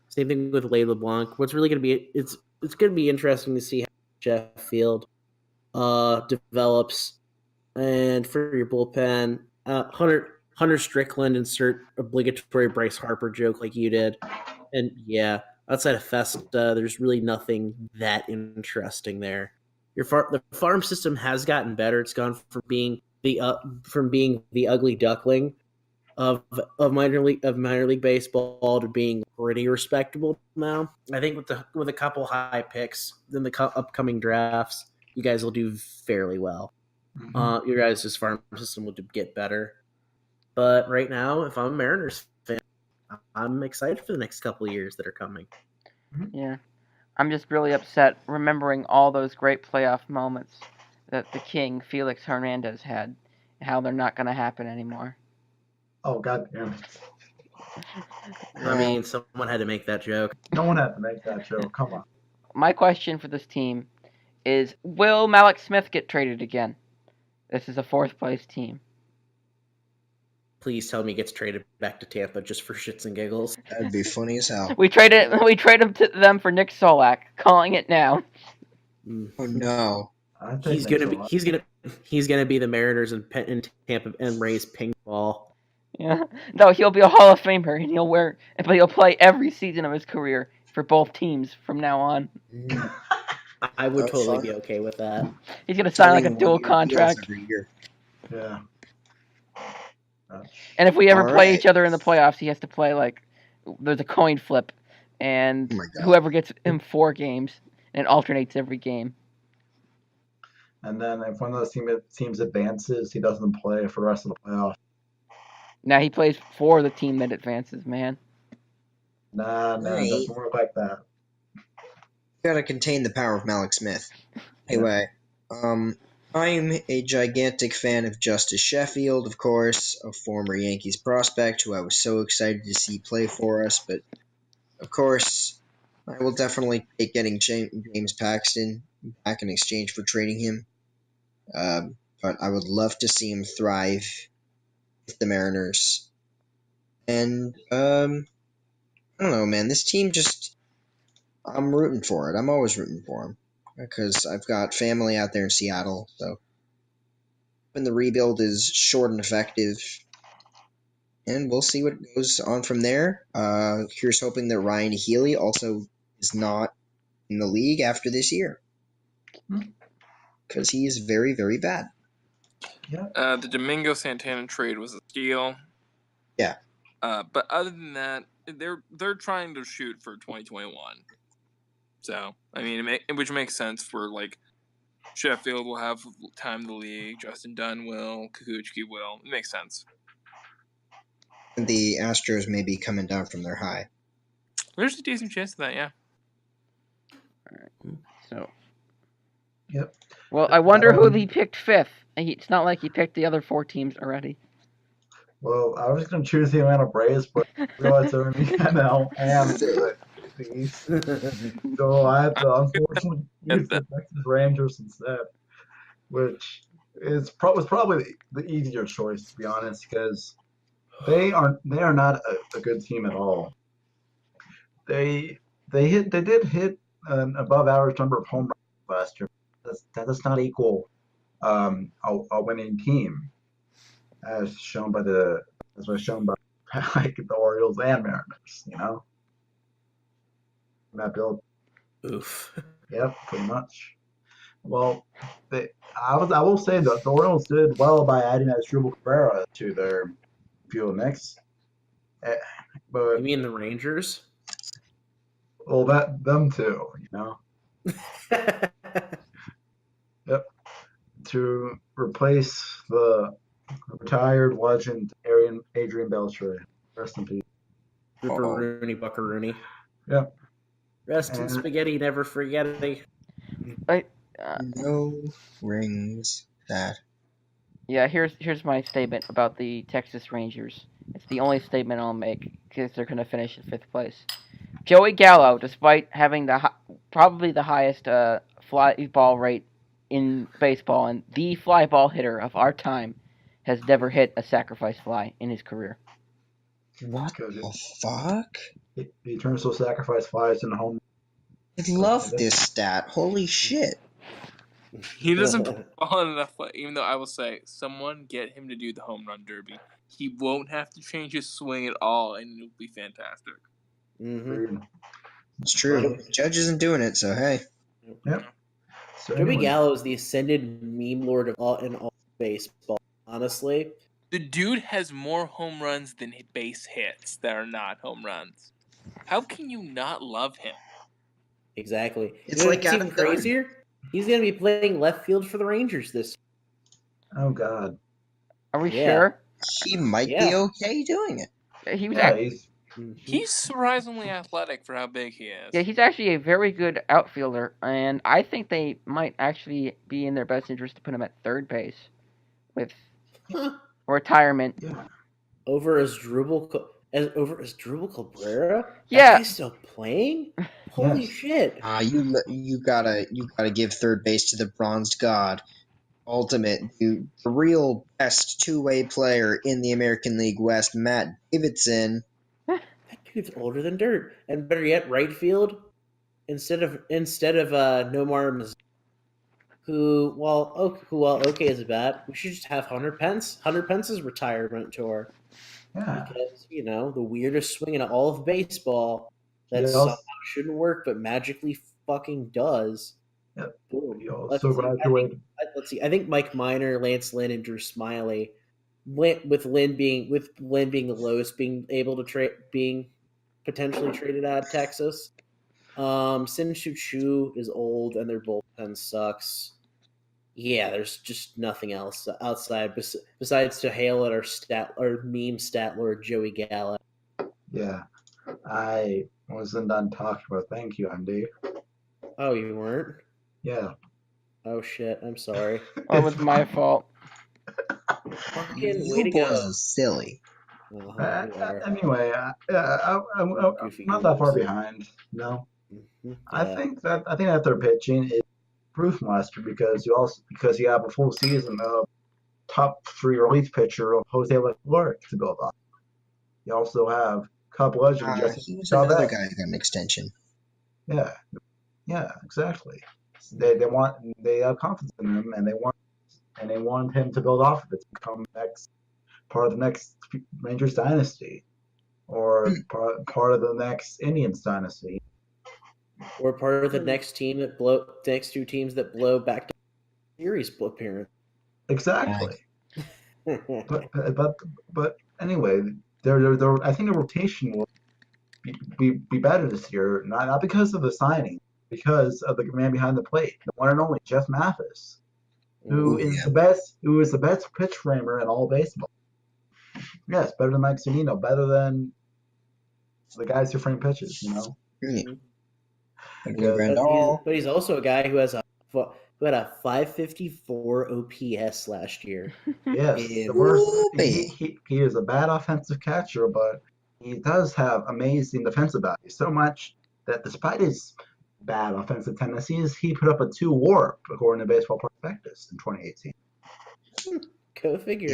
S1: Same thing with Leigh LeBlanc. What's really going to be it's going to be interesting to see how Sheffield develops. And for your bullpen, Hunter Strickland, insert obligatory Bryce Harper joke like you did. And yeah, outside of Festa, there's really nothing that interesting there. The farm system has gotten better. It's gone from being the ugly duckling of minor league baseball to being pretty respectable now. I think with a couple high picks in the upcoming drafts, you guys will do fairly well. Your guys' farm system will get better. But right now, if I'm a Mariners fan, I'm excited for the next couple of years that are coming.
S3: Yeah. I'm just really upset remembering all those great playoff moments that the King, Felix Hernandez, had, and how they're not going to happen anymore.
S2: Oh, God damn it.
S1: I mean, someone had to make that joke.
S2: No one had to make that joke. Come on.
S3: My question for this team is, will Malik Smith get traded again? This is a fourth-place team.
S1: Please tell me he gets traded back to Tampa just for shits and giggles.
S5: That'd be funny as hell.
S3: We trade him to them for Nick Solak. Calling it now.
S5: Oh no.
S1: He's gonna be the Mariners in Tampa and Rays ping ball.
S3: Yeah. No, he'll be a Hall of Famer, and he'll play every season of his career for both teams from now on.
S1: I would totally be okay with that.
S3: He's gonna sign like a dual contract.
S5: Every year.
S2: Yeah.
S3: And if we ever play each other in the playoffs, he has to play like there's a coin flip, and whoever gets him 4 games, and it alternates every game.
S2: And then if one of those teams advances, he doesn't play for the rest of the playoffs.
S3: Now he plays for the team that advances, man.
S2: Nah, it doesn't work like that.
S5: You gotta contain the power of Malik Smith. Anyway, I'm a gigantic fan of Justice Sheffield, of course, a former Yankees prospect who I was so excited to see play for us, but of course, I will definitely take getting James Paxton back in exchange for trading him. But I would love to see him thrive with the Mariners. And, I don't know, man, this team I'm rooting for it. I'm always rooting for them. Because I've got family out there in Seattle, so when the rebuild is short and effective, and we'll see what goes on from there. Here's hoping that Ryan Healy also is not in the league after this year, because he is very, very bad.
S2: Yeah.
S4: The Domingo Santana trade was a steal.
S5: Yeah.
S4: But other than that, they're trying to shoot for 2021. So, I mean, which makes sense for, like, Sheffield will have time in the league, Justin Dunn will, Kikuchi will. It makes sense.
S5: And the Astros may be coming down from their high.
S4: There's a decent chance of that, yeah.
S3: All right. So.
S2: Yep.
S3: Well, I wonder who he picked 5th. It's not like he picked the other 4 teams already.
S2: Well, I was just going to choose the Atlanta Braves, but I realized they're in the NL and the East. So I had to, unfortunately, use the Texas Rangers instead, which was probably the easier choice, to be honest, because they are not a good team at all. They did hit an above average number of home runs last year. That does not equal a winning team, as shown by like the Orioles and Mariners, That build.
S1: Oof.
S2: Yep, pretty much. Well, I will say that the Orioles did well by adding Asdrubal Cabrera to their field mix. But
S1: you mean the Rangers?
S2: Well, them too, Yep. To replace the retired legend Adrian Beltre. Rest in peace.
S1: Ripper Rooney, Buckaroonie.
S2: Yep.
S1: Rest in
S2: And-
S1: spaghetti, never forgetting.
S5: No rings that.
S3: Yeah, here's my statement about the Texas Rangers. It's the only statement I'll make because they're going to finish in 5th place. Joey Gallo, despite having probably the highest fly ball rate in baseball and the fly ball hitter of our time, has never hit a sacrifice fly in his career.
S5: What
S2: Because
S5: the fuck?
S2: he turns to sacrifice flies in the home.
S5: I love this stat. Holy shit.
S4: He doesn't put the ball in enough play, even though I will say, someone get him to do the home run derby. He won't have to change his swing at all, and it'll be fantastic.
S1: Mm-hmm.
S5: It's true. Judge isn't doing it, so hey.
S2: Yep. So
S1: Joey
S2: anyway,
S1: Gallo is the ascended meme lord of all baseball. Honestly,
S4: The dude has more home runs than base hits that are not home runs. How can you not love him?
S1: exactly.
S5: It's
S1: You know
S5: like
S1: what's even
S5: Adam Thornton.
S1: crazier? He's going to be playing left field for the Rangers this
S2: oh god,
S3: Are we
S1: Yeah.
S3: sure?
S5: He might be
S1: Yeah.
S5: okay doing it.
S3: He was
S2: yeah,
S3: act-
S4: He's surprisingly athletic for how big he is.
S3: yeah, he's actually a very good outfielder, and I think they might actually be in their best interest to put him at 3rd base with retirement.
S2: yeah.
S1: over as Drupal Cabrera.
S3: Yeah.
S1: That guy's still playing. Holy
S2: Yes.
S1: shit!
S5: You gotta give 3rd base to the bronzed god. Ultimate, the real best two-way player in the American League West, Matt Davidson.
S1: That dude's older than dirt, and better yet, right field instead of Nomar Mazar, who while okay is a bat, we should just have Hunter Pence. Hunter Pence's retirement tour.
S2: Yeah.
S1: Because, the weirdest swing in all of baseball that
S2: Yes.
S1: somehow shouldn't work but magically fucking does.
S2: Yep.
S1: Boom.
S2: He
S1: Let's
S2: also
S1: see.
S2: graduated.
S1: Let's see. I think Mike Minor, Lance Lynn, and Drew Smiley, with Lynn being the lowest, being able to being potentially traded out of Texas. Sin Shu Chu is old, and their bullpen sucks. Yeah, there's just nothing else outside besides to hail at our meme stat lord Joey Gallo.
S2: Yeah. I wasn't done talking about thank you, Andy.
S1: Oh, you weren't?
S2: Yeah.
S1: Oh shit, I'm sorry.
S3: Oh, it was my fault.
S1: Fucking way
S5: You
S1: to
S5: boys
S1: go.
S5: are silly.
S1: Uh-huh, you are.
S2: Anyway, I'm
S1: Goofy
S2: not that far
S1: goobers.
S2: behind. No.
S1: Mhm,
S2: I
S1: yeah.
S2: think that their pitching is proof monster because you have a full season of top 3 relief pitcher of Jose Leclerc to build on. You also have Cup legend Jesse
S5: He was
S2: Chavez.
S5: another guy who got an extension.
S2: Yeah, exactly. They have confidence in him, and they want him to build off of it to become part of the next Rangers dynasty, or part of the next Indians dynasty.
S1: Or part of the next next 2 teams that blow back to series appearance.
S2: Exactly. But anyway, I think the rotation will be better this year, not because of the signing, because of the man behind the plate, the one and only Jeff Mathis, who is the best pitch framer in all baseball. Yes, better than Mike Zunino, better than the guys who frame pitches.
S1: But he's also a guy who had a 554 OPS last year.
S2: Yes, the worst. He is a bad offensive catcher, but he does have amazing defensive value. So much that despite his bad offensive tendencies, he put up a 2 WAR according to Baseball Prospectus in 2018.
S1: Go figure.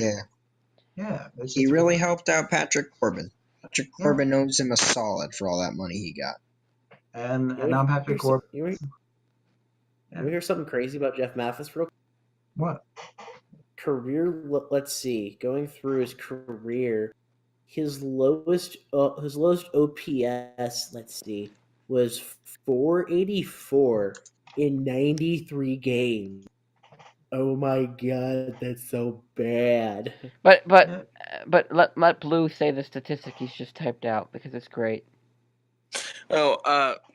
S2: Yeah.
S5: He really helped out Patrick Corbin. Patrick Corbin owes him a solid for all that money he got.
S2: And now Patrick Corbin.
S1: You hear something crazy about Jeff Mathis real quick?
S2: What?
S1: Career, let's see. Going through his career, his lowest OPS, let's see, was 484 in 93 games. Oh my god, that's so bad.
S3: But let Blue say the statistic he's just typed out because it's great.
S4: Oh,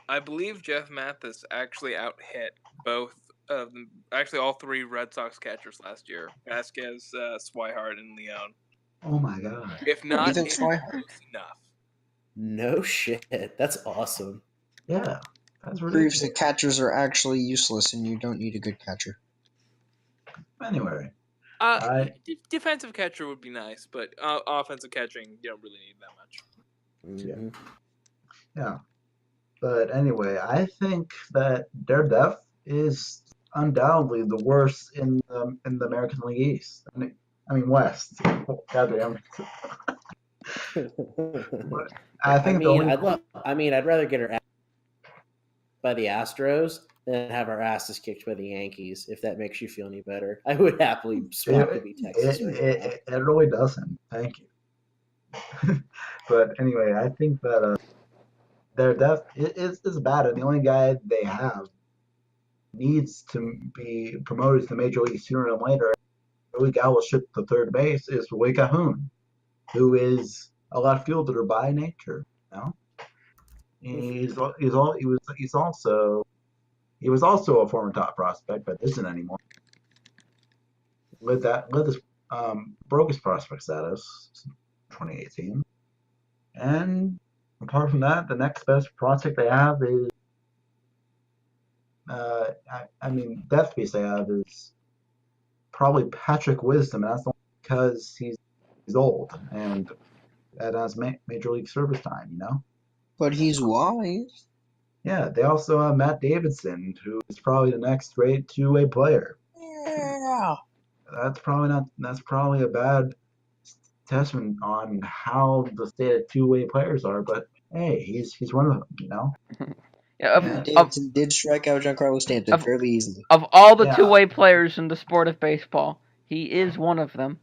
S4: I believe Jeff Mathis actually out-hit both of them, actually all 3 Red Sox catchers last year: Vasquez, Swihart, and Leone.
S2: Oh my god.
S4: If not,
S5: Even
S4: it's
S5: Swihart.
S4: close enough.
S1: No shit. That's awesome.
S2: Yeah. That's
S5: Proves
S2: ridiculous.
S5: that catchers are actually useless and you don't need a good catcher.
S2: Anyway,
S4: Defensive catcher would be nice, but offensive catching, you don't really need that much.
S1: Mhm.
S2: yeah. But anyway, I think that their depth is undoubtedly the worst in the American League East. I mean West. Goddamn. But I think the only
S1: I'd rather get our ass by the Astros than have our asses kicked by the Yankees. If that makes you feel any better, I would happily swap to be Texas right now.
S2: it really doesn't. Thank you. But anyway, I think that their depth is bad, and the only guy they have needs to be promoted to the major league sooner than later. The only guy will ship to third base is Wade Cahoon, who is a left fielder by nature. You know, he was also a former top prospect, but isn't anymore. With his broke his prospect status in 2018, and apart from that, the next best prospect they have is death piece they have is probably Patrick Wisdom, and that's only because he's old and has major league service time, you know.
S5: But he's wise.
S2: Yeah, they also have Matt Davidson, who is probably the next great two-way player.
S5: Yeah.
S2: That's probably a bad testament on how the state of two-way players are, but hey, he's one of them, you know.
S5: Matt Davidson did strike out Giancarlo Stanton fairly easily.
S3: Of all the two-way players in the sport of baseball, he is one of them.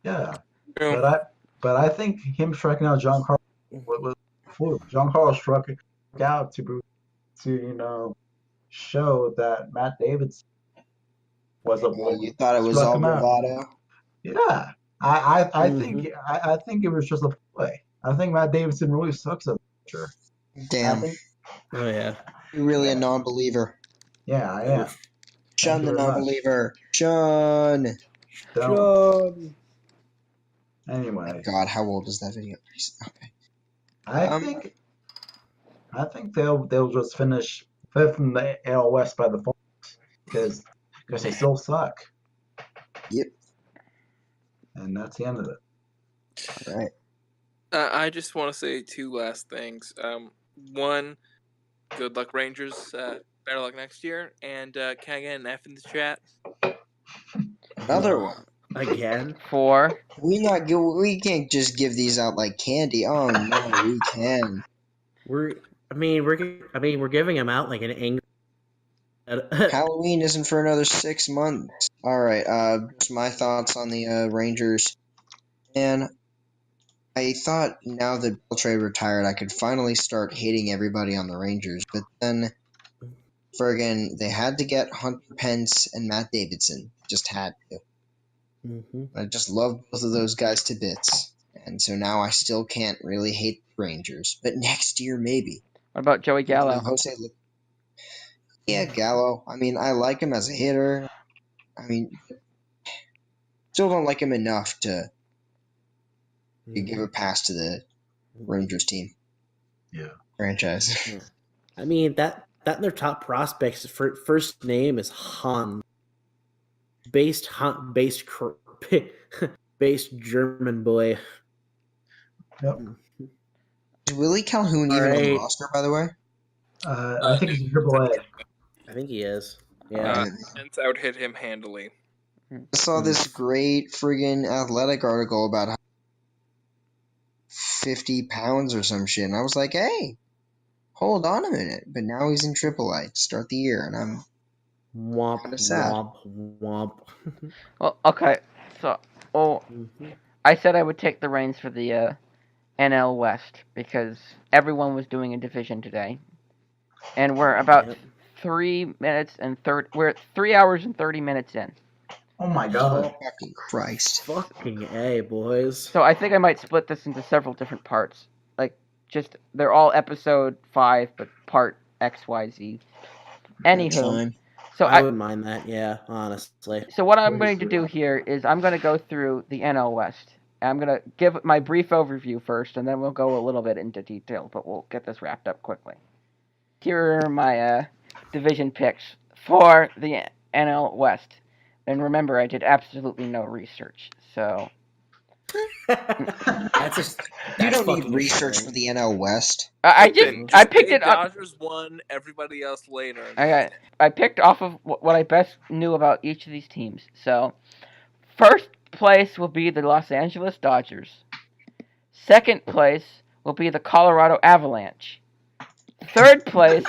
S2: Yeah, but I think him striking out Giancarlo was a fluke. Giancarlo struck out to show that Matt Davidson was a
S5: Well, you thought it was all bravado?
S2: Yeah, I think it was just a play. I think Matt Davidson really sucks at pitcher.
S5: Damn.
S1: Oh yeah.
S5: You're really a non-believer.
S2: Yeah, I am.
S5: Shun the non-believer. Shun.
S2: Anyway.
S5: Oh God, how old is that video? Okay.
S2: I think they'll just finish fifth in the AL West by the Fox because they still suck.
S5: Yep.
S2: And that's the end of it.
S5: All right.
S4: I just want to say two last things. One, good luck Rangers. Better luck next year. And can I get an F in the chat?
S5: Another one.
S1: Again?
S3: 4.
S5: We can't just give these out like candy. Oh no, we can.
S1: We're giving them out like an angry.
S5: Halloween isn't for another 6 months. All right. Just my thoughts on the Rangers. And I thought now that Beltre retired, I could finally start hating everybody on the Rangers. But then, friggin', they had to get Hunter Pence and Matt Davidson. Just had to.
S1: Mm-hmm.
S5: I just love both of those guys to bits. And so now I still can't really hate the Rangers. But next year, maybe.
S3: What about Joey Gallo?
S5: Yeah, Gallo. I mean, I like him as a hitter. I mean, still don't like him enough to give a pass to the Rangers team.
S2: Yeah.
S5: Franchise.
S1: Yeah. I mean, that their top prospects, first name is Han. Based German boy.
S2: Yep.
S5: Is Willie Calhoun even on the roster, by the way?
S2: I think he's AAA.
S1: I think he is. Yeah.
S4: Pence out hit him handily.
S5: I saw this great friggin' Athletic article about 50 pounds or some shit, and I was like, hey, hold on a minute. But now he's in AAA to start the year, and I'm kind of sad.
S1: Womp.
S3: Well, okay. So, I said I would take the reins for the NL West because everyone was doing a division today, and we're about 3 minutes and 30. We're 3 hours and 30 minutes in.
S2: Oh my God!
S5: Oh, fucking Christ!
S1: Fucking A, boys.
S3: So I think I might split this into several different parts. They're all episode 5, but part XYZ. Anywho, so
S1: I wouldn't mind that. Yeah, honestly.
S3: So what I'm going to do here is I'm going to go through the NL West. I'm going to give my brief overview first, and then we'll go a little bit into detail, but we'll get this wrapped up quickly. Here are my division picks for the NL West. And remember, I did absolutely no research, so...
S5: You don't need research for the NL West.
S3: I picked it up.
S4: Dodgers won, everybody else later.
S3: I picked off of what I best knew about each of these teams. So, first place will be the Los Angeles Dodgers. Second place will be the Colorado Avalanche. Third place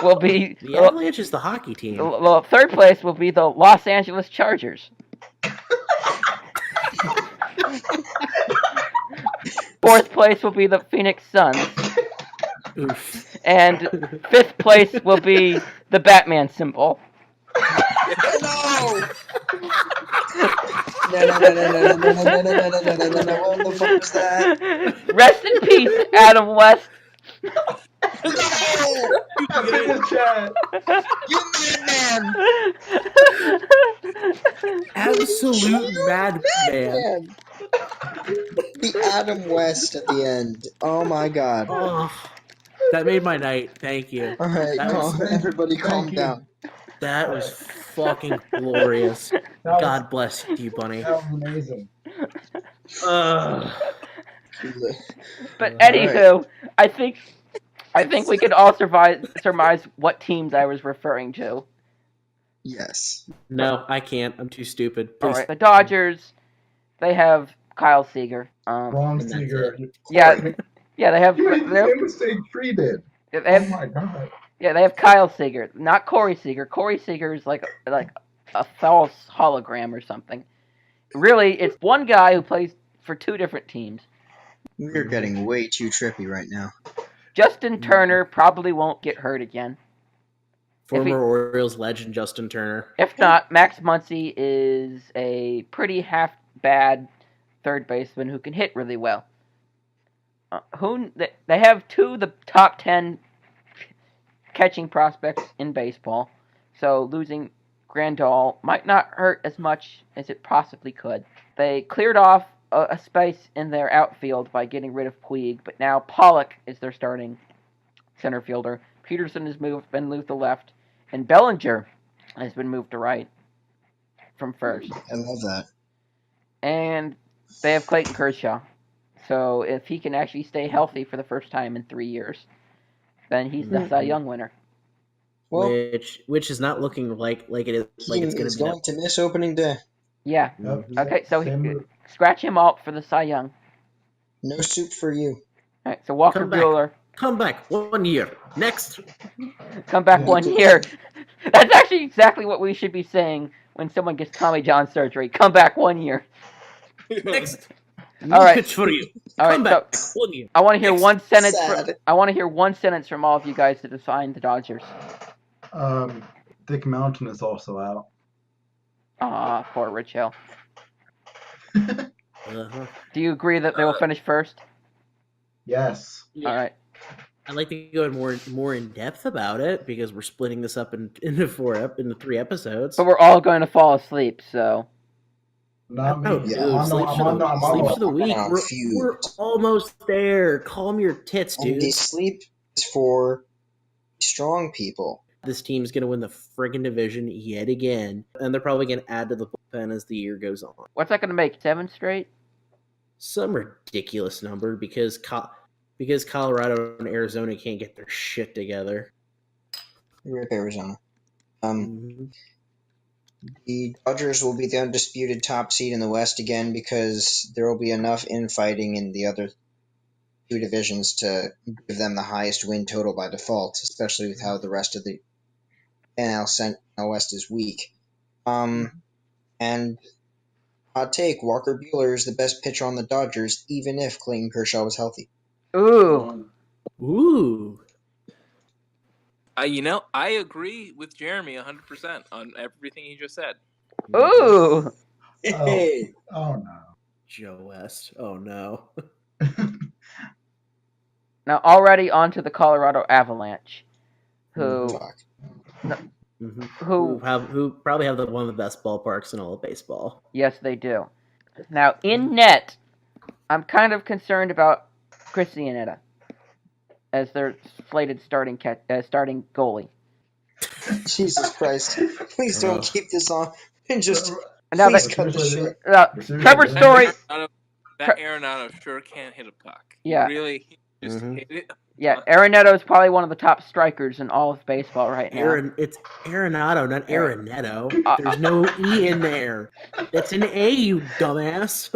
S3: will be...
S1: The Avalanche is the hockey team.
S3: Third place will be the Los Angeles Chargers. Fourth place will be the Phoenix Suns.
S1: Oof.
S3: And fifth place will be the Batman symbol.
S5: No! No, what the fuck was that?
S3: Rest in peace, Adam West.
S5: You madman!
S1: Absolute madman.
S5: The Adam West at the end. Oh my god.
S1: Oh, that made my night. Thank you.
S5: Alright, everybody calm down.
S1: That was fucking glorious. God bless you, Bunny.
S2: That was amazing.
S3: But anywho, I think we can all surmise what teams I was referring to.
S5: Yes.
S1: No, I can't. I'm too stupid. Please.
S3: All right, the Dodgers, they have Kyle Seager.
S2: Wrong Seager.
S3: Yeah, they have.
S2: You made the same mistake Tree did.
S3: They have,
S2: oh my god.
S3: Yeah, they have Kyle Seager, not Corey Seager. Corey Seager is like a false hologram or something. Really, it's one guy who plays for two different teams.
S5: We're getting way too trippy right now.
S3: Justin Turner probably won't get hurt again.
S1: Former Orioles legend Justin Turner.
S3: If not, Max Muncy is a pretty half-bad third baseman who can hit really well. They have two of the top 10 catching prospects in baseball, so losing Grandal might not hurt as much as it possibly could. They cleared off a space in their outfield by getting rid of Puig, but now Pollock is their starting center fielder. Peterson has been moved to left, and Bellinger has been moved to right from first.
S5: I love that.
S3: And they have Clayton Kershaw. So if he can actually stay healthy for the first time in 3 years, then he's the Cy Young winner.
S5: Well,
S1: which is not looking like it is. Like it's
S5: going to miss opening day.
S3: Yeah. Okay, so scratch him out for the Cy Young.
S5: No soup for you.
S3: All right, so Walker Buehler.
S1: Come back 1 year. Next.
S3: Come back 1 year. That's actually exactly what we should be saying when someone gets Tommy John surgery. Come back 1 year.
S1: Next.
S3: All right.
S1: Pitch for you.
S3: All right.
S1: Come back 1 year.
S3: I want to hear one sentence.
S5: Sad.
S3: I want to hear one sentence from all of you guys to define the Dodgers.
S2: Dick Mountain is also out.
S3: Poor Rich Hill.
S1: Uh-huh.
S3: Do you agree that they will finish first?
S2: Yes.
S1: Yeah.
S3: All right.
S1: I'd like to go more in depth about it because we're splitting this up into 3 episodes.
S3: But we're all going to fall asleep, so.
S2: Not me.
S1: Yeah, sleep for the week. We're almost there. Calm your tits, dude.
S5: And the sleep is for strong people.
S1: This team's going to win the friggin' division yet again, and they're probably going to add to the bullpen as the year goes on.
S3: What's that going to make? 7 straight?
S1: Some ridiculous number because Colorado and Arizona can't get their shit together.
S5: Rip Arizona. The Dodgers will be the undisputed top seed in the West again because there will be enough infighting in the other 2 divisions to give them the highest win total by default, especially with how the rest of the NL West is weak. And hot take, Walker Buehler is the best pitcher on the Dodgers, even if Clayton Kershaw was healthy.
S3: Ooh.
S4: I agree with Jeremy 100% on everything he just said.
S3: Ooh.
S2: Oh no.
S1: Joe West. Oh no.
S3: Now, already on to the Colorado Avalanche, who
S1: probably have one of the best ballparks in all of baseball.
S3: Yes, they do. Now, in net, I'm kind of concerned about Chris Iannetta. as their slated starting goalie.
S5: Jesus Christ! Please don't keep this on. And just
S3: Now
S5: please
S3: that-
S5: cut the shit.
S3: Trevor Story.
S4: That Arenado sure can hit a puck.
S3: Yeah.
S4: He just hit it.
S3: Yeah, Arenado is probably one of the top strikers in all of baseball right now.
S1: It's Arenado, not Arenado. There's no E in there. That's an A, you dumbass.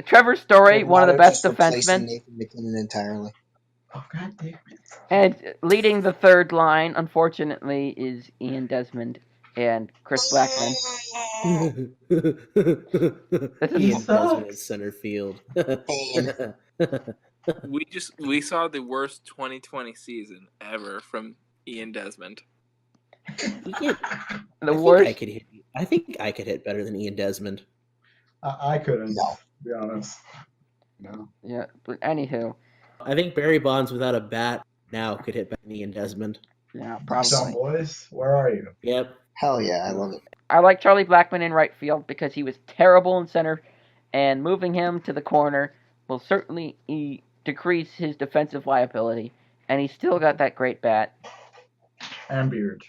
S3: Trevor Story, one of the best
S5: Just replacing
S3: defensemen.
S5: Nathan McKinnon entirely.
S2: Oh, God damn it.
S3: And leading the third line, unfortunately, is Ian Desmond and Chris Blackman.
S1: Ian Desmond is center field.
S4: We saw the worst 2020 season ever from Ian Desmond.
S1: I think I could hit better than Ian Desmond.
S2: I couldn't,
S5: No.
S2: to be honest. No.
S3: Yeah, but anywho.
S1: I think Barry Bonds without a bat now could hit better than Ian Desmond.
S3: Yeah, probably.
S2: Some boys, where are you?
S1: Yep.
S5: Hell yeah, I love it.
S3: I like Charlie Blackman in right field because he was terrible in center, and moving him to the corner will certainly decrease his defensive liability, and he's still got that great bat.
S2: And beard.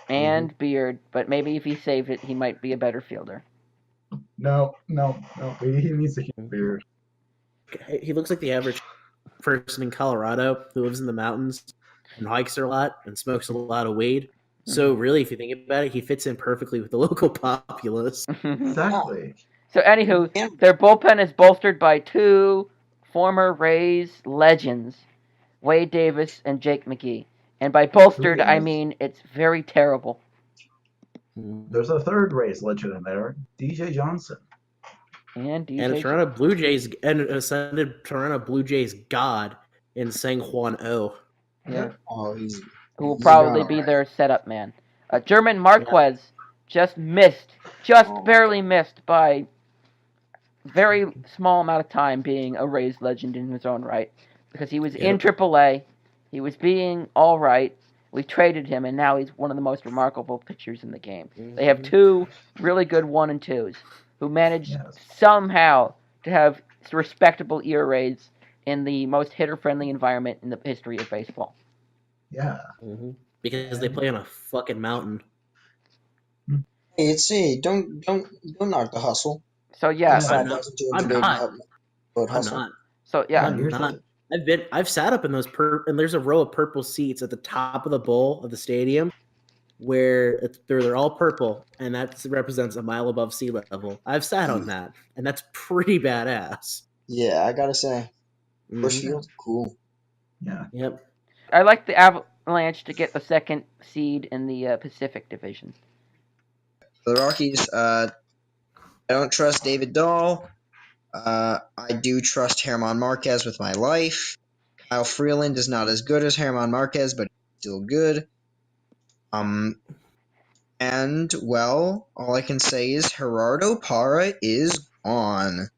S3: And beard, but maybe if he saved it, he might be a better fielder.
S2: No. He needs a huge beard.
S1: He looks like the average person in Colorado who lives in the mountains and hikes there a lot and smokes a lot of weed. So really, if you think about it, he fits in perfectly with the local populace.
S2: Exactly.
S3: So anywho, their bullpen is bolstered by two former Rays legends, Wade Davis and Jake McGee. And by bolstered, I mean it's very terrible.
S2: There's a third Rays legend in there, DJ Johnson.
S3: And
S1: a Toronto Blue Jays and ascended Toronto Blue Jays god in Sang Juan O.
S3: Yeah.
S5: Oh, he's
S3: who will probably be their setup man. German Marquez just barely missed by very small amount of time being a Rays legend in his own right. Because he was in AAA, he was being all right, we traded him, and now he's one of the most remarkable pitchers in the game. They have two really good 1 and 2s who managed somehow to have respectable ERAs in the most hitter-friendly environment in the history of baseball.
S2: Yeah.
S1: Because they play on a fucking mountain.
S5: Hey, don't knock the hustle.
S3: So yeah,
S1: I'm not.
S3: So yeah,
S1: I'm not. I've sat up in those and there's a row of purple seats at the top of the bowl of the stadium where they're all purple, and that represents a mile above sea level. I've sat on that, and that's pretty badass.
S5: Yeah, I gotta say, first field, cool.
S2: Yeah.
S1: Yep.
S3: I like the Avalanche to get the second seed in the Pacific Division.
S5: The Rockies, I don't trust David Dahl. I do trust German Marquez with my life. Kyle Freeland is not as good as German Marquez, but still good. And, well, all I can say is Gerardo Parra is gone.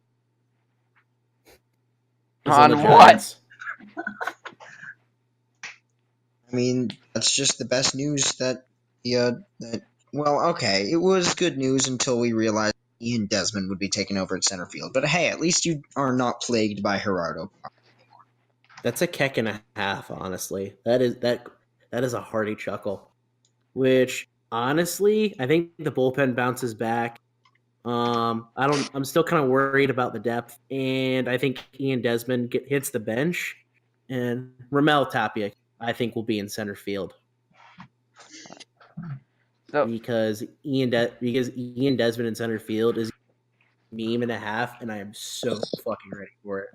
S3: On what?
S5: I mean, that's just the best news well, okay, it was good news until we realized Ian Desmond would be taking over at center field. But hey, at least you are not plagued by Gerardo.
S1: That's a keck and a half, honestly. That is a hearty chuckle. Which, honestly, I think the bullpen bounces back. I'm still kind of worried about the depth, and I think Ian Desmond hits the bench, and Ramel Tapia, I think, will be in center field. Because Ian Desmond in center field is a meme and a half, and I am so fucking ready for it.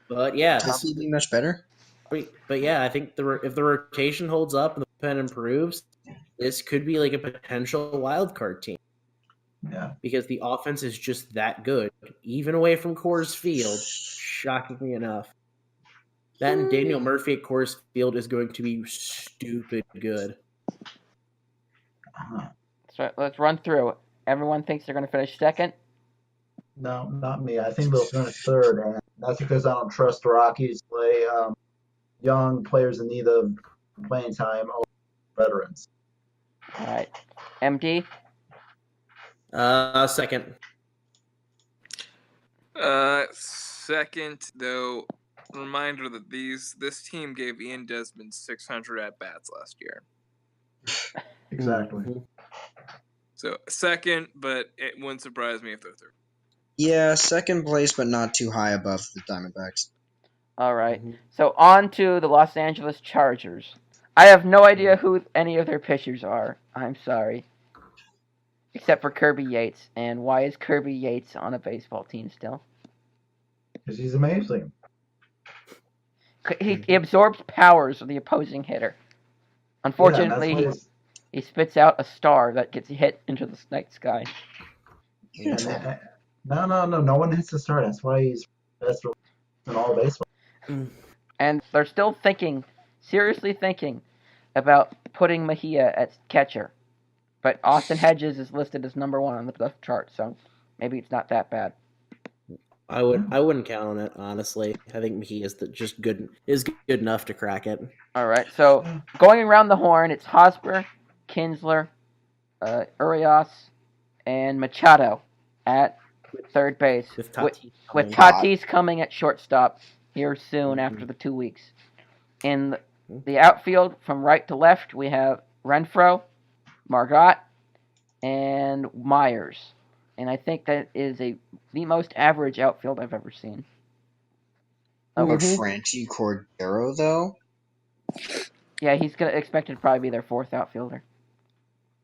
S1: But yeah,
S5: this will be much better.
S1: But yeah, I think if the rotation holds up and the pen improves, this could be like a potential wild card team.
S2: Yeah,
S1: because the offense is just that good, even away from Coors Field. Shockingly enough, that and Daniel Murphy at Coors Field is going to be stupid good.
S3: So let's run through. Everyone thinks they're going to finish second?
S2: No, not me. I think they'll finish third, and that's because I don't trust the Rockies to play young players in need of playing time over veterans.
S3: All right. MD?
S1: Second.
S4: Second, though, reminder that this team gave Ian Desmond 600 at bats last year.
S2: Exactly.
S1: Mhm.
S4: So second, but it wouldn't surprise me if they're third.
S5: Yeah, second place, but not too high above the Diamondbacks.
S3: All right.
S1: Mhm.
S3: So on to the Los Angeles Chargers. I have no idea who any of their pitchers are. I'm sorry. Except for Kirby Yates. And why is Kirby Yates on a baseball team still?
S2: Because he's amazing.
S3: He absorbs powers of the opposing hitter. Unfortunately,
S2: Yeah,
S3: he spits out a star that gets hit into the night sky.
S2: no one hits the start. That's why he's best in all of baseball.
S3: And they're still seriously thinking, about putting Mejia at catcher. But Austin Hedges is listed as number 1 on the depth chart, so maybe it's not that bad.
S1: I wouldn't count on it, honestly. I think he is good enough to crack it.
S3: All right, so going around the horn, it's Hosmer, Kinsler, Urias, and Machado at third base,
S1: With Tatis,
S3: with Tatis coming at shortstop here soon after the 2 weeks. In the outfield, from right to left, we have Renfroe, Margot, and Myers. And I think that is the most average outfield I've ever seen.
S5: But Franchi Cordero, though?
S3: Yeah, he's expected to probably be their 4th outfielder.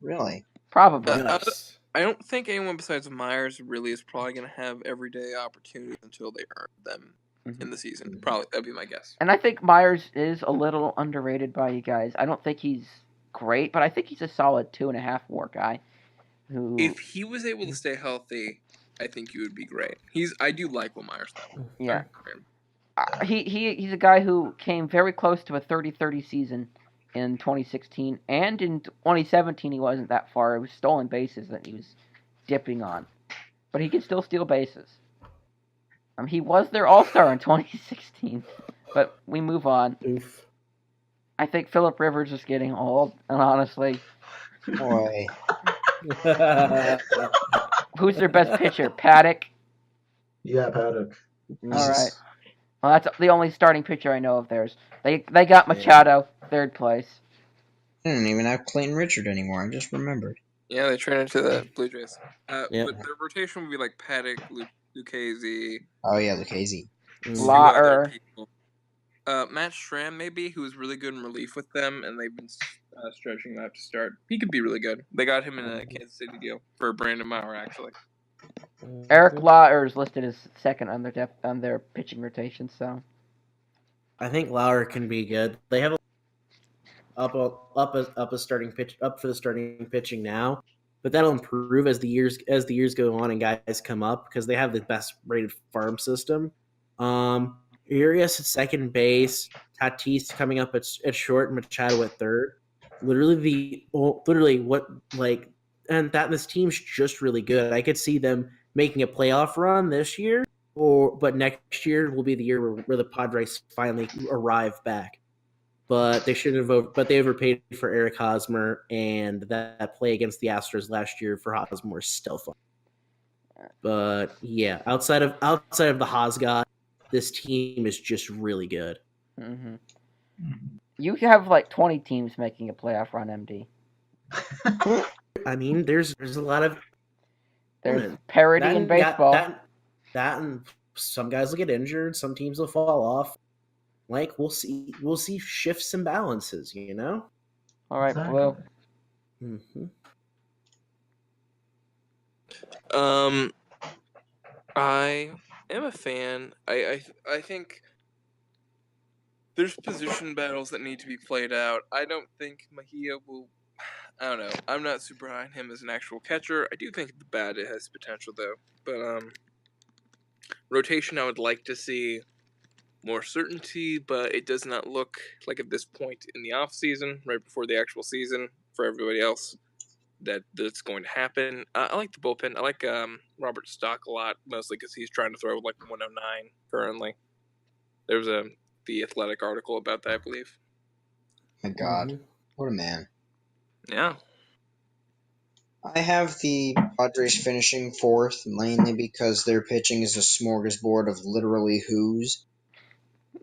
S5: Really?
S3: Probably.
S1: Yes.
S4: I don't think anyone besides Myers really is probably going to have everyday opportunities until they earn them in the season. Probably, that'd be my guess.
S3: And I think Myers is a little underrated by you guys. I don't think he's great, but I think he's a solid 2.5 WAR guy.
S4: If he was able to stay healthy, I think he would be great. I do like Will Myers though.
S3: Yeah. He's a guy who came very close to a 30-30 season in 2016, and in 2017 he wasn't that far. It was stolen bases that he was dipping on, but he can still steal bases. He was their all-star in 2016, but we move on.
S1: Oof.
S3: I think Phillip Rivers is getting old, and honestly,
S5: Boy.
S3: who's their best pitcher? Paddock?
S2: Yeah, Paddock.
S3: All right. Well, that's the only starting pitcher I know of theirs. They got Machado, third place.
S5: They don't even have Clayton Richard anymore. I just remembered.
S4: Yeah, they traded to the Blue Jays.
S1: Yep.
S4: But their rotation would be like Paddock, Lucchese.
S5: Oh, yeah, Lucchese.
S3: Lauer.
S4: Matt Stram, maybe, who was really good in relief with them, and they've been stretching him out to start. He could be really good. They got him in a Kansas City deal for Brandon Maurer, actually.
S3: Eric Lauer is listed as second on their pitching rotation, so
S1: I think Lauer can be good. They have up for the starting pitching now, but that'll improve as the years go on and guys come up because they have the best rated farm system. Urias at second base, Tatis coming up at short, and Machado at third. And this team's just really good. I could see them making a playoff run this year, but next year will be the year where the Padres finally arrive back. But they shouldn't have. But they overpaid for Eric Hosmer, and that play against the Astros last year for Hosmer is still fun. But yeah, outside of the Hos guy, this team is just really good.
S3: Mm-hmm. You have like 20 teams making a playoff run, MD.
S1: I mean, there's a lot of
S3: parity in baseball.
S1: That and some guys will get injured, some teams will fall off. Like we'll see shifts and balances, you know.
S3: All right,
S2: exactly.
S3: Blue.
S4: I am a fan. I think there's position battles that need to be played out. I don't think Mejia will. I don't know. I'm not super high on him as an actual catcher. I do think the bat has potential though. But rotation, I would like to see more certainty, but it does not look like at this point in the off season, right before the actual season, for everybody else, that's going to happen. I like the bullpen. I like Robert Stock a lot, mostly because he's trying to throw like 109 currently. There's the Athletic article about that, I believe.
S5: My God, what a man!
S4: Yeah.
S5: I have the Padres finishing 4th, mainly because their pitching is a smorgasbord of literally who's.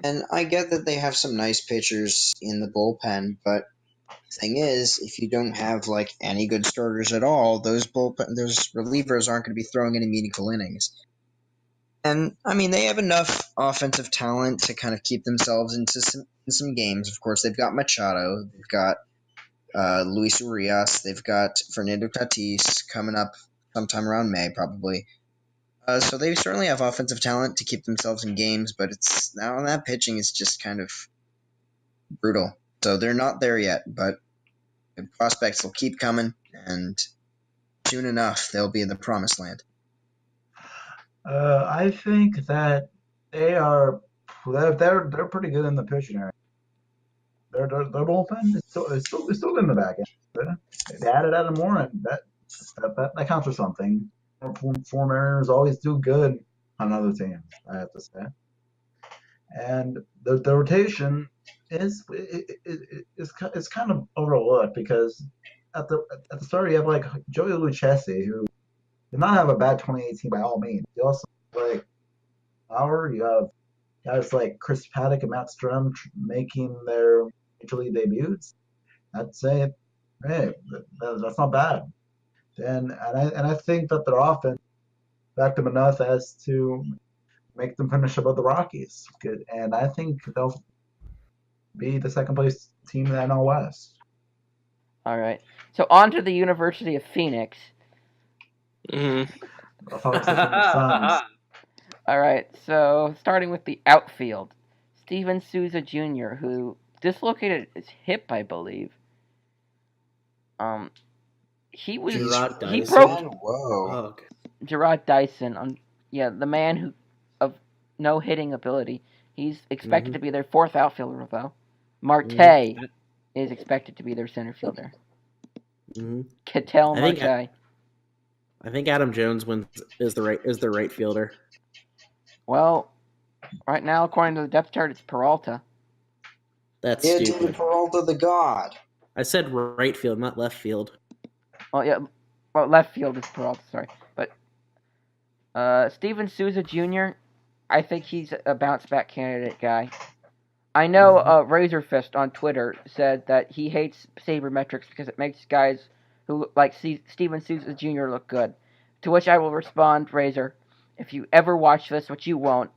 S5: And I get that they have some nice pitchers in the bullpen, but the thing is, if you don't have like any good starters at all, those relievers aren't going to be throwing any meaningful innings. And I mean, they have enough offensive talent to kind of keep themselves into some games. Of course, they've got Machado, they've got Luis Urias, they've got Fernando Tatis coming up sometime around May, probably. So they certainly have offensive talent to keep themselves in games, but it's now that pitching is just kind of brutal. So they're not there yet, but the prospects will keep coming, and soon enough they'll be in the promised land.
S2: I think that they're pretty good in the pitching area. Their bullpen is still in the back end. They added Adam Moore, and that counts for something. Former Mariners always do good on other teams, I have to say. And the rotation is kind of overlooked because at the start you have like Joey Lucchesi, who did not have a bad 2018 by all means. You also have like Lauer. You have guys like Chris Paddock and Matt Strum making their major league debuts. I'd say, hey, that's not bad. And I think that their offense backed them enough as to make them finish above the Rockies. Good, and I think they'll be the second place team in the NL West.
S3: All right. So on to the University of Phoenix.
S4: Mm-hmm.
S2: I thought it was the Suns.
S3: All right. So starting with the outfield, Steven Souza Jr., who dislocated his hip, I believe. He was
S1: Gerard
S3: he
S1: Dyson?
S3: broke
S5: Whoa.
S1: Oh, okay.
S3: Gerard Dyson. The man who of no hitting ability. He's expected to be their fourth outfielder, though. Marte is expected to be their center fielder. Ketel Marte.
S1: I think Adam Jones is the right fielder.
S3: Well, right now, according to the depth chart, it's Peralta.
S1: That's
S5: Yeah,
S1: stupid.
S5: David Peralta, the god.
S1: I said right field, not left field.
S3: Well, yeah. Well, left field is Peralta. Sorry, but Steven Souza Jr. I think he's a bounce back candidate guy. I know Razor Fist on Twitter said that he hates sabermetrics because it makes guys who like Steven Souza Jr. look good. To which I will respond, Razor, if you ever watch this, which you won't,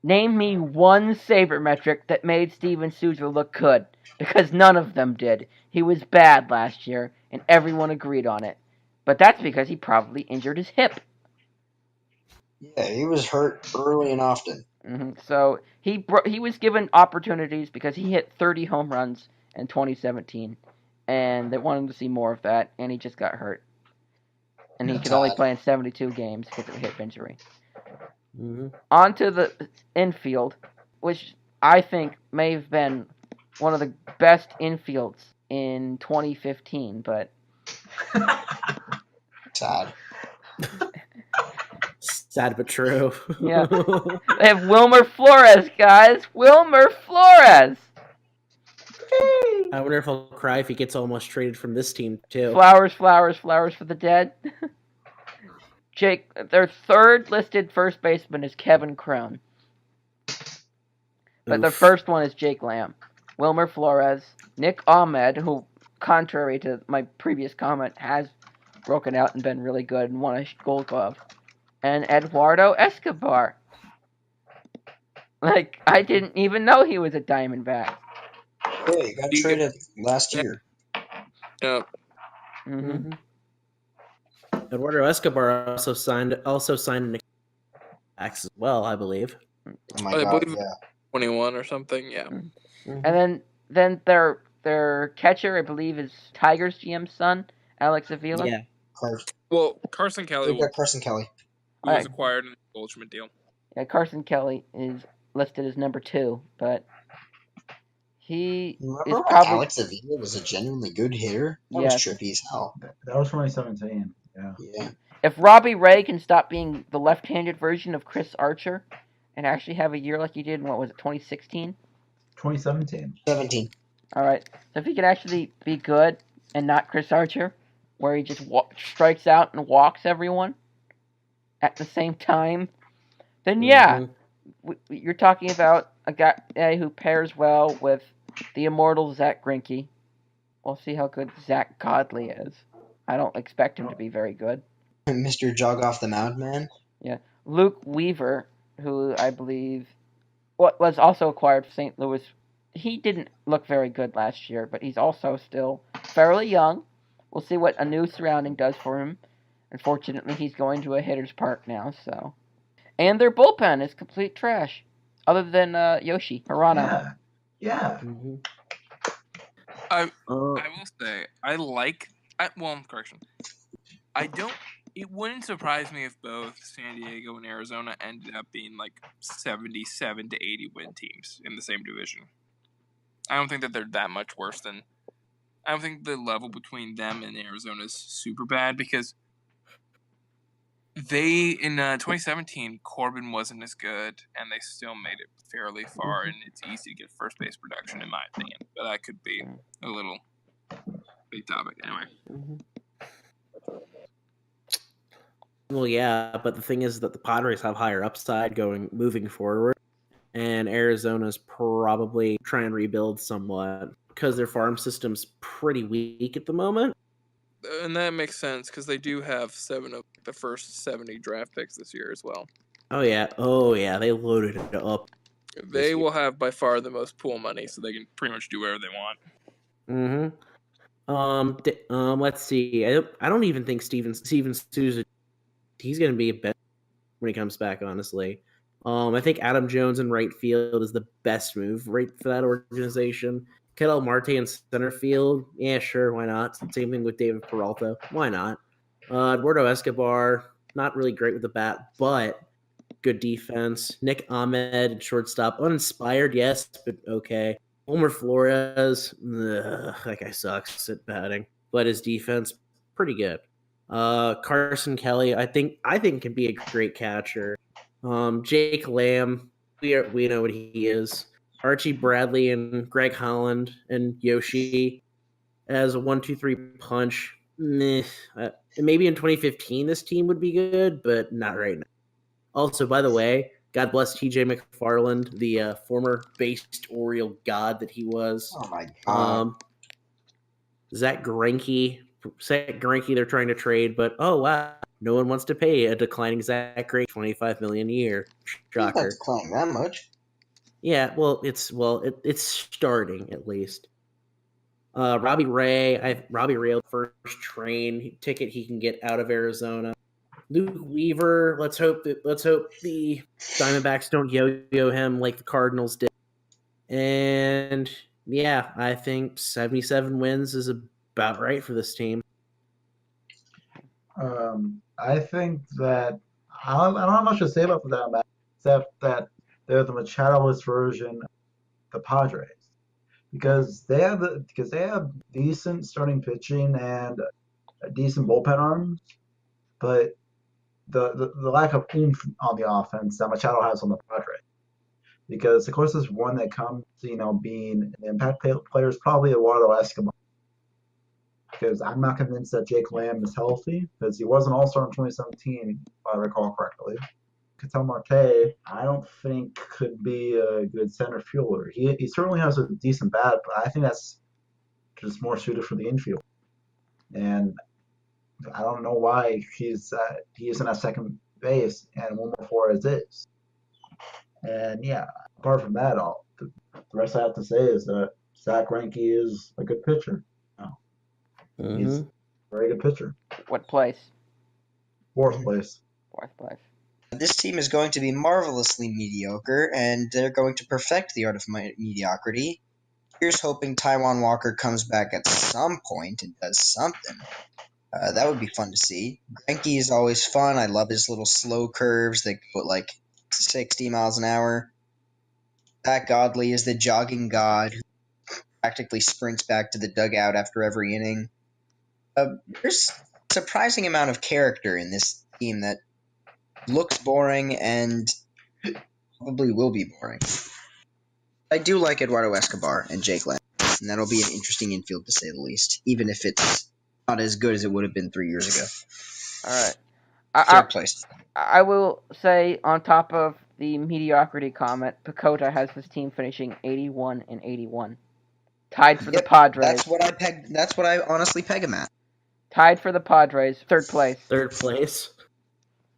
S3: name me one sabermetric that made Steven Souza look good, because none of them did. He was bad last year, and everyone agreed on it. But that's because he probably injured his hip.
S5: Yeah, he was hurt early and often.
S3: So he was given opportunities because he hit 30 home runs in 2017, and they wanted to see more of that, and he just got hurt. And he could only play in 72 games because of a hip injury. On to the infield, which I think may have been one of the best infields in 2015, but...
S5: Sad.
S1: Sad but true.
S3: Yeah. They have Wilmer Flores, guys! Wilmer Flores!
S1: I wonder if he'll cry if he gets almost traded from this team, too.
S3: Flowers for the dead. Their third listed first baseman is Kevin Crone. But the first one is Jake Lamb. Wilmer Flores, Nick Ahmed, who, contrary to my previous comment, has broken out and been really good and won a Gold Glove. And Eduardo Escobar. Like, I didn't even know he was a Diamondback.
S5: Yeah, he got traded last year.
S4: Yep.
S1: Eduardo Escobar also signed an as well, I believe.
S5: Oh my god, yeah.
S4: 21 or something, yeah.
S3: And then their catcher, I believe, is Tigers GM's son, Alex Avila.
S1: Yeah.
S4: Carson Kelly.
S5: We got Carson Kelly.
S4: Who was acquired in the Goldschmidt deal.
S3: Yeah, Carson Kelly is listed as number 2, but he is probably...
S5: Alex Avila was a genuinely good hitter? That was trippy as hell.
S2: That was 2017. Yeah.
S3: If Robbie Ray can stop being the left-handed version of Chris Archer and actually have a year like he did in, 2016?
S2: 2017.
S5: 17.
S3: All right. So if he could actually be good and not Chris Archer, where he just strikes out and walks everyone at the same time, then you're talking about a guy who pairs well with the immortal Zach Greinke. We'll see how good Zach Godley is. I don't expect him to be very good.
S5: Mr. Jog Off the Mound Man.
S3: Yeah, Luke Weaver, who I believe was also acquired from St. Louis. He didn't look very good last year, but he's also still fairly young. We'll see what a new surrounding does for him. Unfortunately, he's going to a hitter's park now, so. And their bullpen is complete trash, other than Yoshi Hirano.
S2: Yeah.
S1: Mm-hmm.
S4: I will say correction. I don't. It wouldn't surprise me if both San Diego and Arizona ended up being like 77 to 80 win teams in the same division. I don't think that they're that much worse than. I don't think the level between them and Arizona is super bad because they in 2017 Corbin wasn't as good and they still made it fairly far, and it's easy to get first base production in my opinion, but that could be a little big topic anyway.
S1: Mm-hmm. Well, yeah, but the thing is that the Padres have higher upside moving forward, and Arizona's probably trying to rebuild somewhat because their farm system's pretty weak at the moment.
S4: And that makes sense because they do have 7 of the first 70 draft picks this year as well.
S1: Oh yeah, they loaded it up.
S4: They will have by far the most pool money, so they can pretty much do whatever they want.
S1: Mm-hmm. Let's see. I don't even think Steven Souza. He's going to be a better when he comes back. Honestly, I think Adam Jones in right field is the best move right for that organization. Ketel Marte in center field. Yeah, sure, why not? Same thing with David Peralta. Why not? Eduardo Escobar, not really great with the bat, but good defense. Nick Ahmed at shortstop, uninspired, yes, but okay. Homer Flores, that guy sucks at batting, but his defense pretty good. Carson Kelly, I think can be a great catcher. Jake Lamb, we know what he is. Archie Bradley and Greg Holland and Yoshi as a 1-2-3 punch. Maybe in 2015 this team would be good, but not right now. Also, by the way, God bless TJ McFarland, the former based Oriole god that he was.
S5: Oh my god.
S1: Zach Greinke, they're trying to trade, but oh wow, no one wants to pay a declining Zach Greinke $25 million a year. Shocker.
S5: That's declining that much.
S1: Yeah, it's starting at least. Robbie Ray, first train ticket he can get out of Arizona. Luke Weaver, let's hope the Diamondbacks don't yo-yo him like the Cardinals did. And yeah, I think 77 wins is about right for this team.
S2: I think that I don't have much to say about the Diamondbacks except that they're the Machado-less version of the Padres because they have decent starting pitching and decent bullpen arms, but the lack of oomph on the offense that Machado has on the Padres. Because the closest one that comes, being an impact player is probably Eduardo Escobar. Because I'm not convinced that Jake Lamb is healthy, because he was an All-Star in 2017, if I recall correctly. Ketel Marte, I don't think could be a good center fielder. He certainly has a decent bat, but I think that's just more suited for the infield. And I don't know why he isn't at second base and Wilmer Flores is. And yeah, apart from that, the rest I have to say is that Zach Greinke is a good pitcher. He's a very good pitcher.
S3: What place?
S2: Fourth place.
S3: Fourth place.
S5: This team is going to be marvelously mediocre, and they're going to perfect the art of mediocrity. Here's hoping Taijuan Walker comes back at some point and does something. That would be fun to see. Greinke is always fun. I love his little slow curves that go like 60 miles an hour. Zach Godley is the jogging god who practically sprints back to the dugout after every inning. There's a surprising amount of character in this team that looks boring and probably will be boring. I do like Eduardo Escobar and Jake Lamb, and that'll be an interesting infield to say the least, even if it's not as good as it would have been 3 years ago.
S3: All right.
S5: Third place.
S3: I will say on top of the mediocrity comment, Pecota has his team finishing 81-81, tied for the
S5: Yep,
S3: Padres.
S5: That's what I honestly peg him at.
S3: Tied for the Padres, third place.
S1: Third place.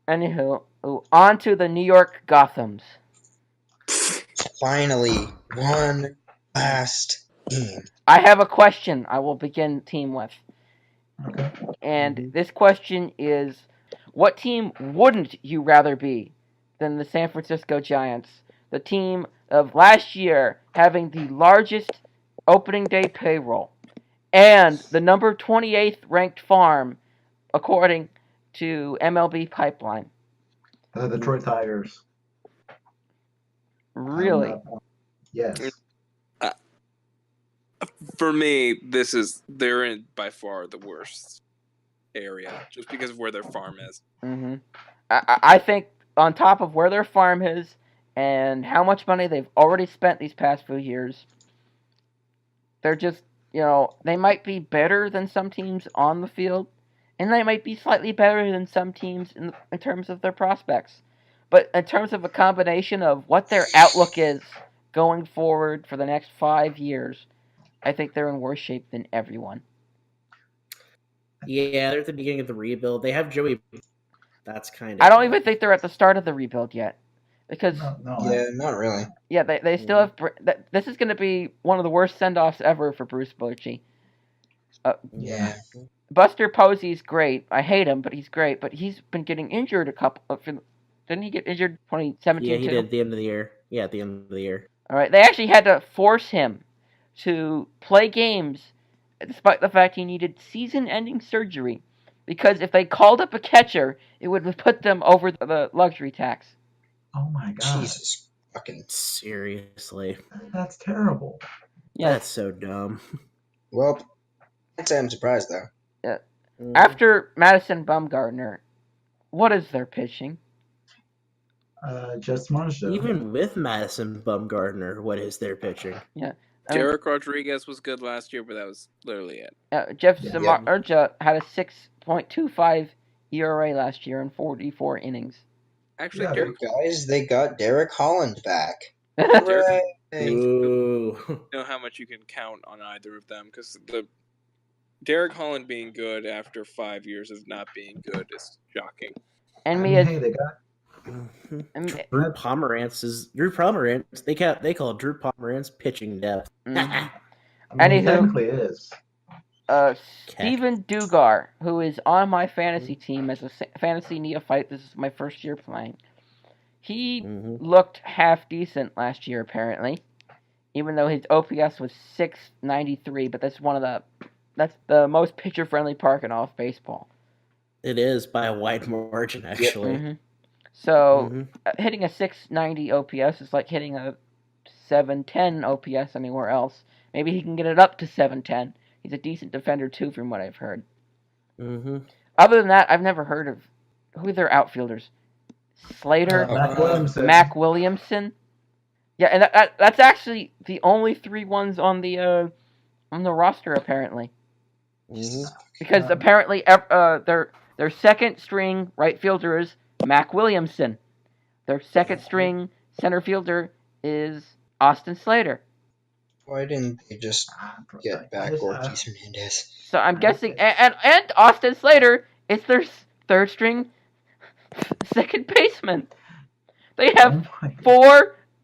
S3: Anywho, on to the New York Gothams.
S5: Finally, one last game.
S3: I have a question I will begin team with.
S2: Okay.
S3: And this question is, what team wouldn't you rather be than the San Francisco Giants? The team of last year having the largest opening day payroll and the number 28th ranked farm according to MLB Pipeline.
S2: The Detroit Tigers.
S3: Really?
S2: Yes.
S4: For me, they're in by far the worst area, just because of where their farm is.
S3: Mm-hmm. I think on top of where their farm is and how much money they've already spent these past few years, they're just, they might be better than some teams on the field, and they might be slightly better than some teams in terms of their prospects. But in terms of a combination of what their outlook is going forward for the next 5 years, I think they're in worse shape than everyone.
S1: Yeah, they're at the beginning of the rebuild. They have Joey. That's kind of.
S3: I don't even think they're at the start of the rebuild yet, because
S5: Yeah, not really.
S3: Yeah, they still have. This is going to be one of the worst send-offs ever for Bruce Bochy.
S5: Yeah.
S3: Buster Posey's great. I hate him, but he's great. But he's been getting injured a couple. Didn't he get injured 2017?
S1: Yeah, he
S3: too?
S1: did at the end of the year. Yeah, at the end of the year.
S3: All right, they actually had to force him to play games, despite the fact he needed season-ending surgery, because if they called up a catcher, it would have put them over the luxury tax.
S2: Oh my god.
S5: Jesus fucking.
S1: Seriously.
S2: That's terrible.
S3: Yeah.
S1: That's so dumb.
S5: Well, I'd say I'm surprised though.
S3: Yeah. After Madison Bumgarner, what is their pitching?
S2: Just Monjo.
S1: Even with Madison Bumgarner, what is their pitching?
S3: Yeah.
S4: Derek Rodriguez was good last year, but that was literally it.
S3: Jeff Samardzija had a 6.25 ERA last year in 44 innings.
S4: Actually,
S2: Yeah,
S4: Derek,
S5: Guys, they got Derek Holland back.
S4: Derek,
S5: Hooray.
S1: Ooh.
S4: know how much you can count on either of them, because the Derek Holland being good after 5 years of not being good is shocking.
S3: And
S2: hey, they got
S1: Drew Pomerantz. They call Drew Pomerantz pitching depth.
S3: Anywho,
S2: technically it is.
S3: Steven Dugar, who is on my fantasy team as a fantasy neophyte, this is my first year playing. He looked half decent last year, apparently, even though his OPS was 693. But that's the most pitcher-friendly park in all of baseball.
S1: It is by a wide margin, actually.
S3: Mm-hmm. So hitting a 690 OPS is like hitting a 710 OPS anywhere else. Maybe he can get it up to 710. He's a decent defender, too, from what I've heard.
S1: Mm-hmm.
S3: Other than that, I've never heard of... Who are their outfielders? Slater? Mac Williamson? Yeah, and that's actually the only 3 ones on the roster, apparently.
S1: Mm-hmm.
S3: Because apparently their second-string right fielder is Mac Williamson. Their second-string center fielder is Austin Slater.
S5: Why didn't they just get back Ortiz Hernandez?
S3: So I'm guessing, and Austin Slater is their third-string second baseman. They have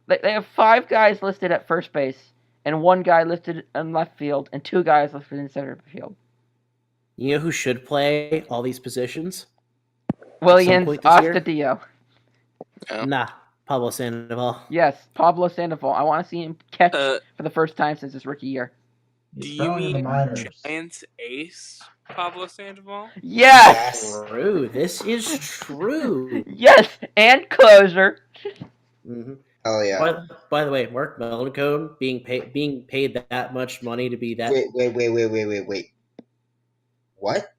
S3: They have 5 guys listed at first base, and 1 guy listed in left field, and 2 guys listed in center field.
S1: You know who should play all these positions?
S3: Williams Astudillo.
S4: Oh.
S1: Nah, Pablo Sandoval.
S3: Yes, Pablo Sandoval. I want to see him catch for the first time since his rookie year.
S4: Do you mean Giants ace Pablo Sandoval?
S3: Yes!
S1: True. This is true.
S3: Yes, and closer.
S1: Mm-hmm.
S5: Oh yeah.
S1: By the way, Mark Melancone being paid that much money to be that.
S5: Wait. What?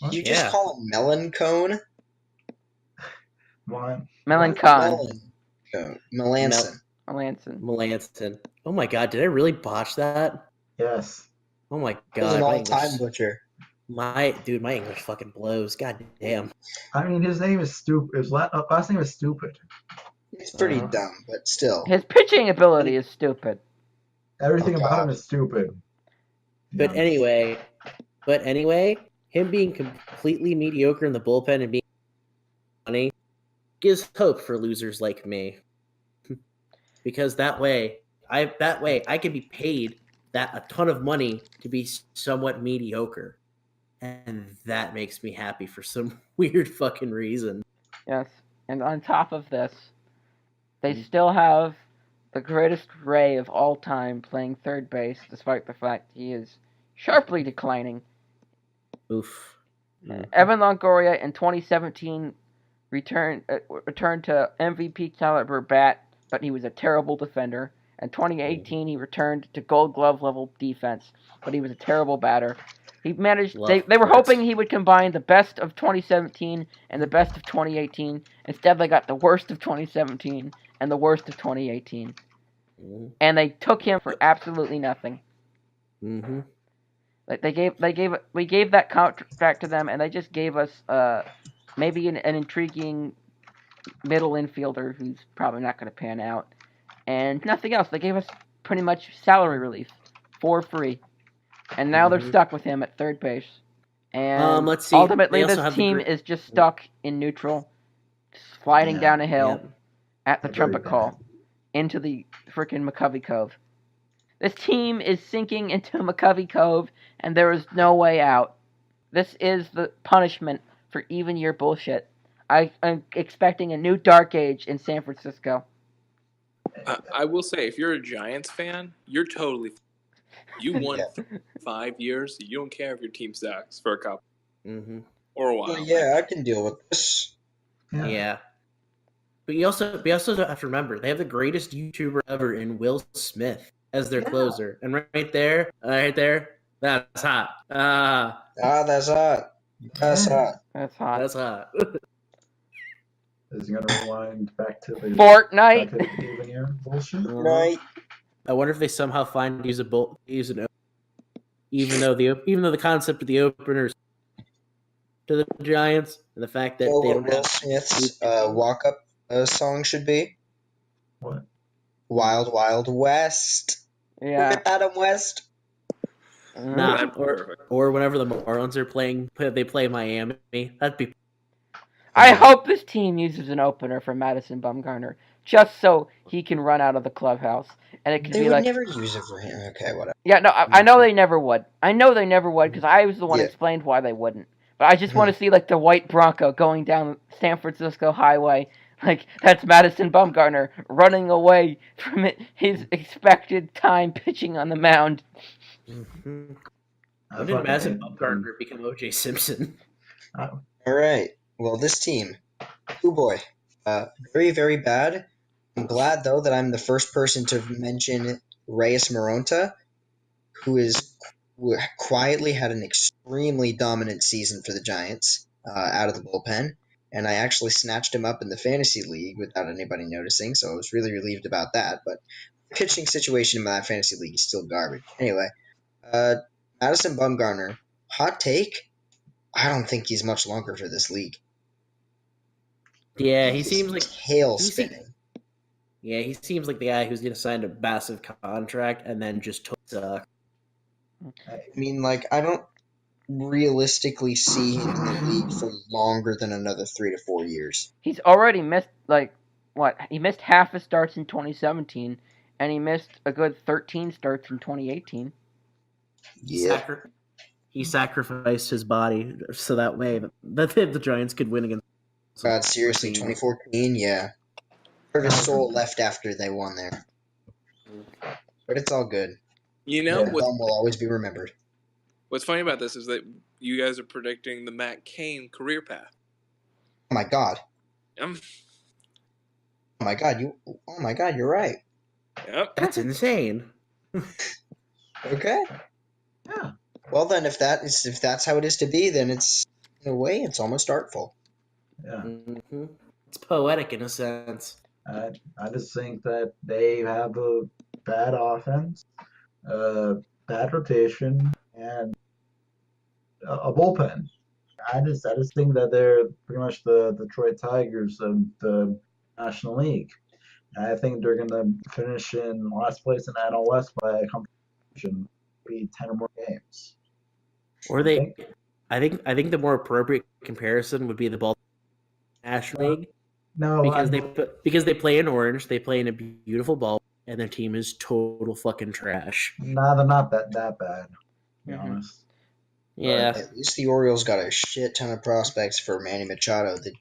S5: Did you just call him Melancone?
S2: What?
S3: Melancon.
S1: Melanson. Oh my god, did I really botch that?
S2: Yes.
S1: Oh my
S5: He's
S1: god.
S5: an all-time butcher.
S1: My English fucking blows. God damn.
S2: I mean, his name is stupid. His last name is stupid.
S5: It's pretty
S1: Uh-huh.
S5: dumb, but still.
S3: His pitching ability is stupid.
S2: Everything
S5: Oh,
S2: about him
S5: God.
S2: is stupid.
S1: But anyway, him being completely mediocre in the bullpen and being funny gives hope for losers like me. Because that way I can be paid a ton of money to be somewhat mediocre. And that makes me happy for some weird fucking reason.
S3: Yes. And on top of this, they still have the greatest Ray of all time playing third base, despite the fact he is sharply declining.
S1: Oof.
S3: Evan Longoria in 2017 returned to MVP caliber bat, but he was a terrible defender. In 2018, he returned to Gold Glove level defense, but he was a terrible batter. He managed. They were hoping he would combine the best of 2017 and the best of 2018. Instead, they got the worst of 2017 and the worst of 2018, and they took him for absolutely nothing.
S1: Mm-hmm.
S3: Like we gave that contract to them, and they just gave us maybe an intriguing middle infielder who's probably not going to pan out, and nothing else. They gave us pretty much salary relief for free, and now they're stuck with him at third base. And
S1: let's see.
S3: Ultimately, this team is just stuck in neutral, sliding down a hill at the trumpet call into the frickin' McCovey Cove. This team is sinking into McCovey Cove, and there is no way out. This is the punishment for even year bullshit. I'm expecting a new dark age in San Francisco.
S4: I will say, if you're a Giants fan, you're totally. You won 5 years. So you don't care if your team sucks for a couple or a while.
S5: Well, yeah, I can deal with this.
S1: Yeah. But you also have to remember they have the greatest YouTuber ever in Will Smith as their closer, and right there, that's hot.
S5: That's hot. That's hot.
S3: That's hot.
S1: That's hot.
S2: Is he gonna rewind back to the
S3: Fortnite?
S2: back to the even year bullshit?
S5: Right.
S1: I wonder if they somehow find use an opener, even though the concept of the openers to the Giants and the fact that they don't
S5: Will
S1: have
S5: Smith's walk-up song should be
S2: What?
S5: Wild Wild West.
S3: Yeah.
S5: Adam West.
S1: Nah, or whenever the Marlins are playing, they play Miami. That'd be.
S3: I hope this team uses an opener for Madison Bumgarner just so he can run out of the clubhouse, and it could
S5: They
S3: be
S5: would
S3: like.
S5: never use it for him. Okay, whatever.
S3: Yeah, no, I know they never would. I know they never would because I was the one who explained why they wouldn't. But I just want to see like the white Bronco going down San Francisco Highway. Like, that's Madison Bumgarner running away from his expected time pitching on the mound.
S1: When did Madison Bumgarner become O.J. Simpson?
S5: All right. Well, this team, oh boy, very, very bad. I'm glad, though, that I'm the first person to mention Reyes Moronta, who quietly had an extremely dominant season for the Giants out of the bullpen. And I actually snatched him up in the fantasy league without anybody noticing, so I was really relieved about that. But the pitching situation in that fantasy league is still garbage. Anyway, Madison Bumgarner, hot take, I don't think he's much longer for this league.
S1: Yeah, he seems like
S5: tail spinning.
S1: Yeah, he seems like the guy who's going to sign a massive contract and then just suck.
S5: I mean, like, I don't realistically see him in the league for longer than another 3 to 4 years.
S3: He's already missed, he missed half his starts in 2017, and he missed a good 13 starts in 2018.
S5: Yeah.
S1: He sacrificed his body so that way that the Giants could win against.
S5: God, seriously, 2014, yeah. Part of his soul left after they won there. But it's all good.
S4: You know,
S5: Dom will always be remembered.
S4: What's funny about this is that you guys are predicting the Matt Cain career path.
S5: Oh my God.
S4: Yep.
S5: Oh my God, you're right.
S4: Yep.
S1: That's insane.
S5: Okay.
S2: Yeah.
S5: Well then, if that's how it is to be, then it's in a way it's almost artful.
S2: Yeah.
S1: Mm-hmm. It's poetic in a sense.
S2: I just think that they have a bad offense, bad rotation, and a bullpen. I just think that they're pretty much the Detroit Tigers of the National League. And I think they're going to finish in last place in the NL West by a competition, maybe 10 or more games.
S1: Or
S2: You
S1: they,
S2: think?
S1: I think the more appropriate comparison would be the Baltimore National League
S2: No,
S1: because they play in orange, they play in a beautiful ball, and their team is total fucking trash.
S2: no, they're not that bad, to be
S3: Mhm.
S2: honest.
S1: Yeah,
S5: At least the Orioles got a shit ton of prospects for Manny Machado. The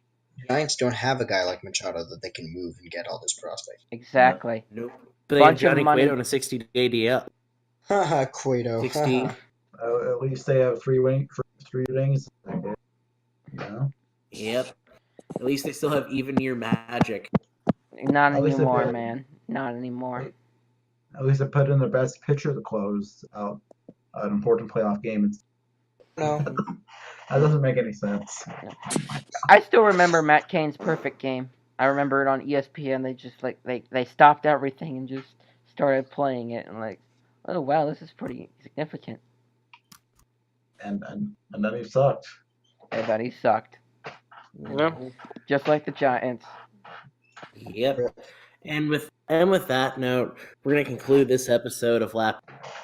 S5: Giants don't have a guy like Machado that they can move and get all this prospects.
S3: Exactly.
S1: nope. But they have
S3: Bunch of
S1: Johnny
S3: money.
S1: Cueto on a 60-day DL.
S5: Haha, Cueto.
S1: 16.
S5: haha.
S2: At least they have three rings. You know?
S1: Yep. At least they still have even year magic.
S3: Not
S2: At least they
S3: anymore,
S2: put-
S3: man. Not anymore.
S2: At least they put in their best pitcher to close out an important playoff game.
S5: No.
S2: That doesn't make any sense.
S3: I still remember Matt Cain's perfect game. I remember it on ESPN. They just they stopped everything and just started playing it, and oh wow, this is pretty significant.
S2: And then he sucked.
S3: I bet he sucked,
S4: Yeah.
S3: just like the Giants.
S1: Yep. And with that note, we're gonna conclude this episode of Lap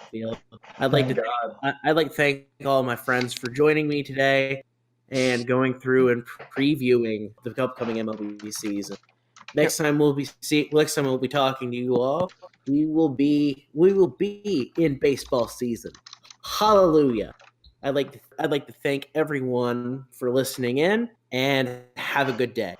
S1: Field. I'd like to thank all my friends for joining me today and going through and previewing the upcoming MLB season. Next time we'll be talking to you all. We will be in baseball season. Hallelujah. I'd like to thank everyone for listening in and have a good day.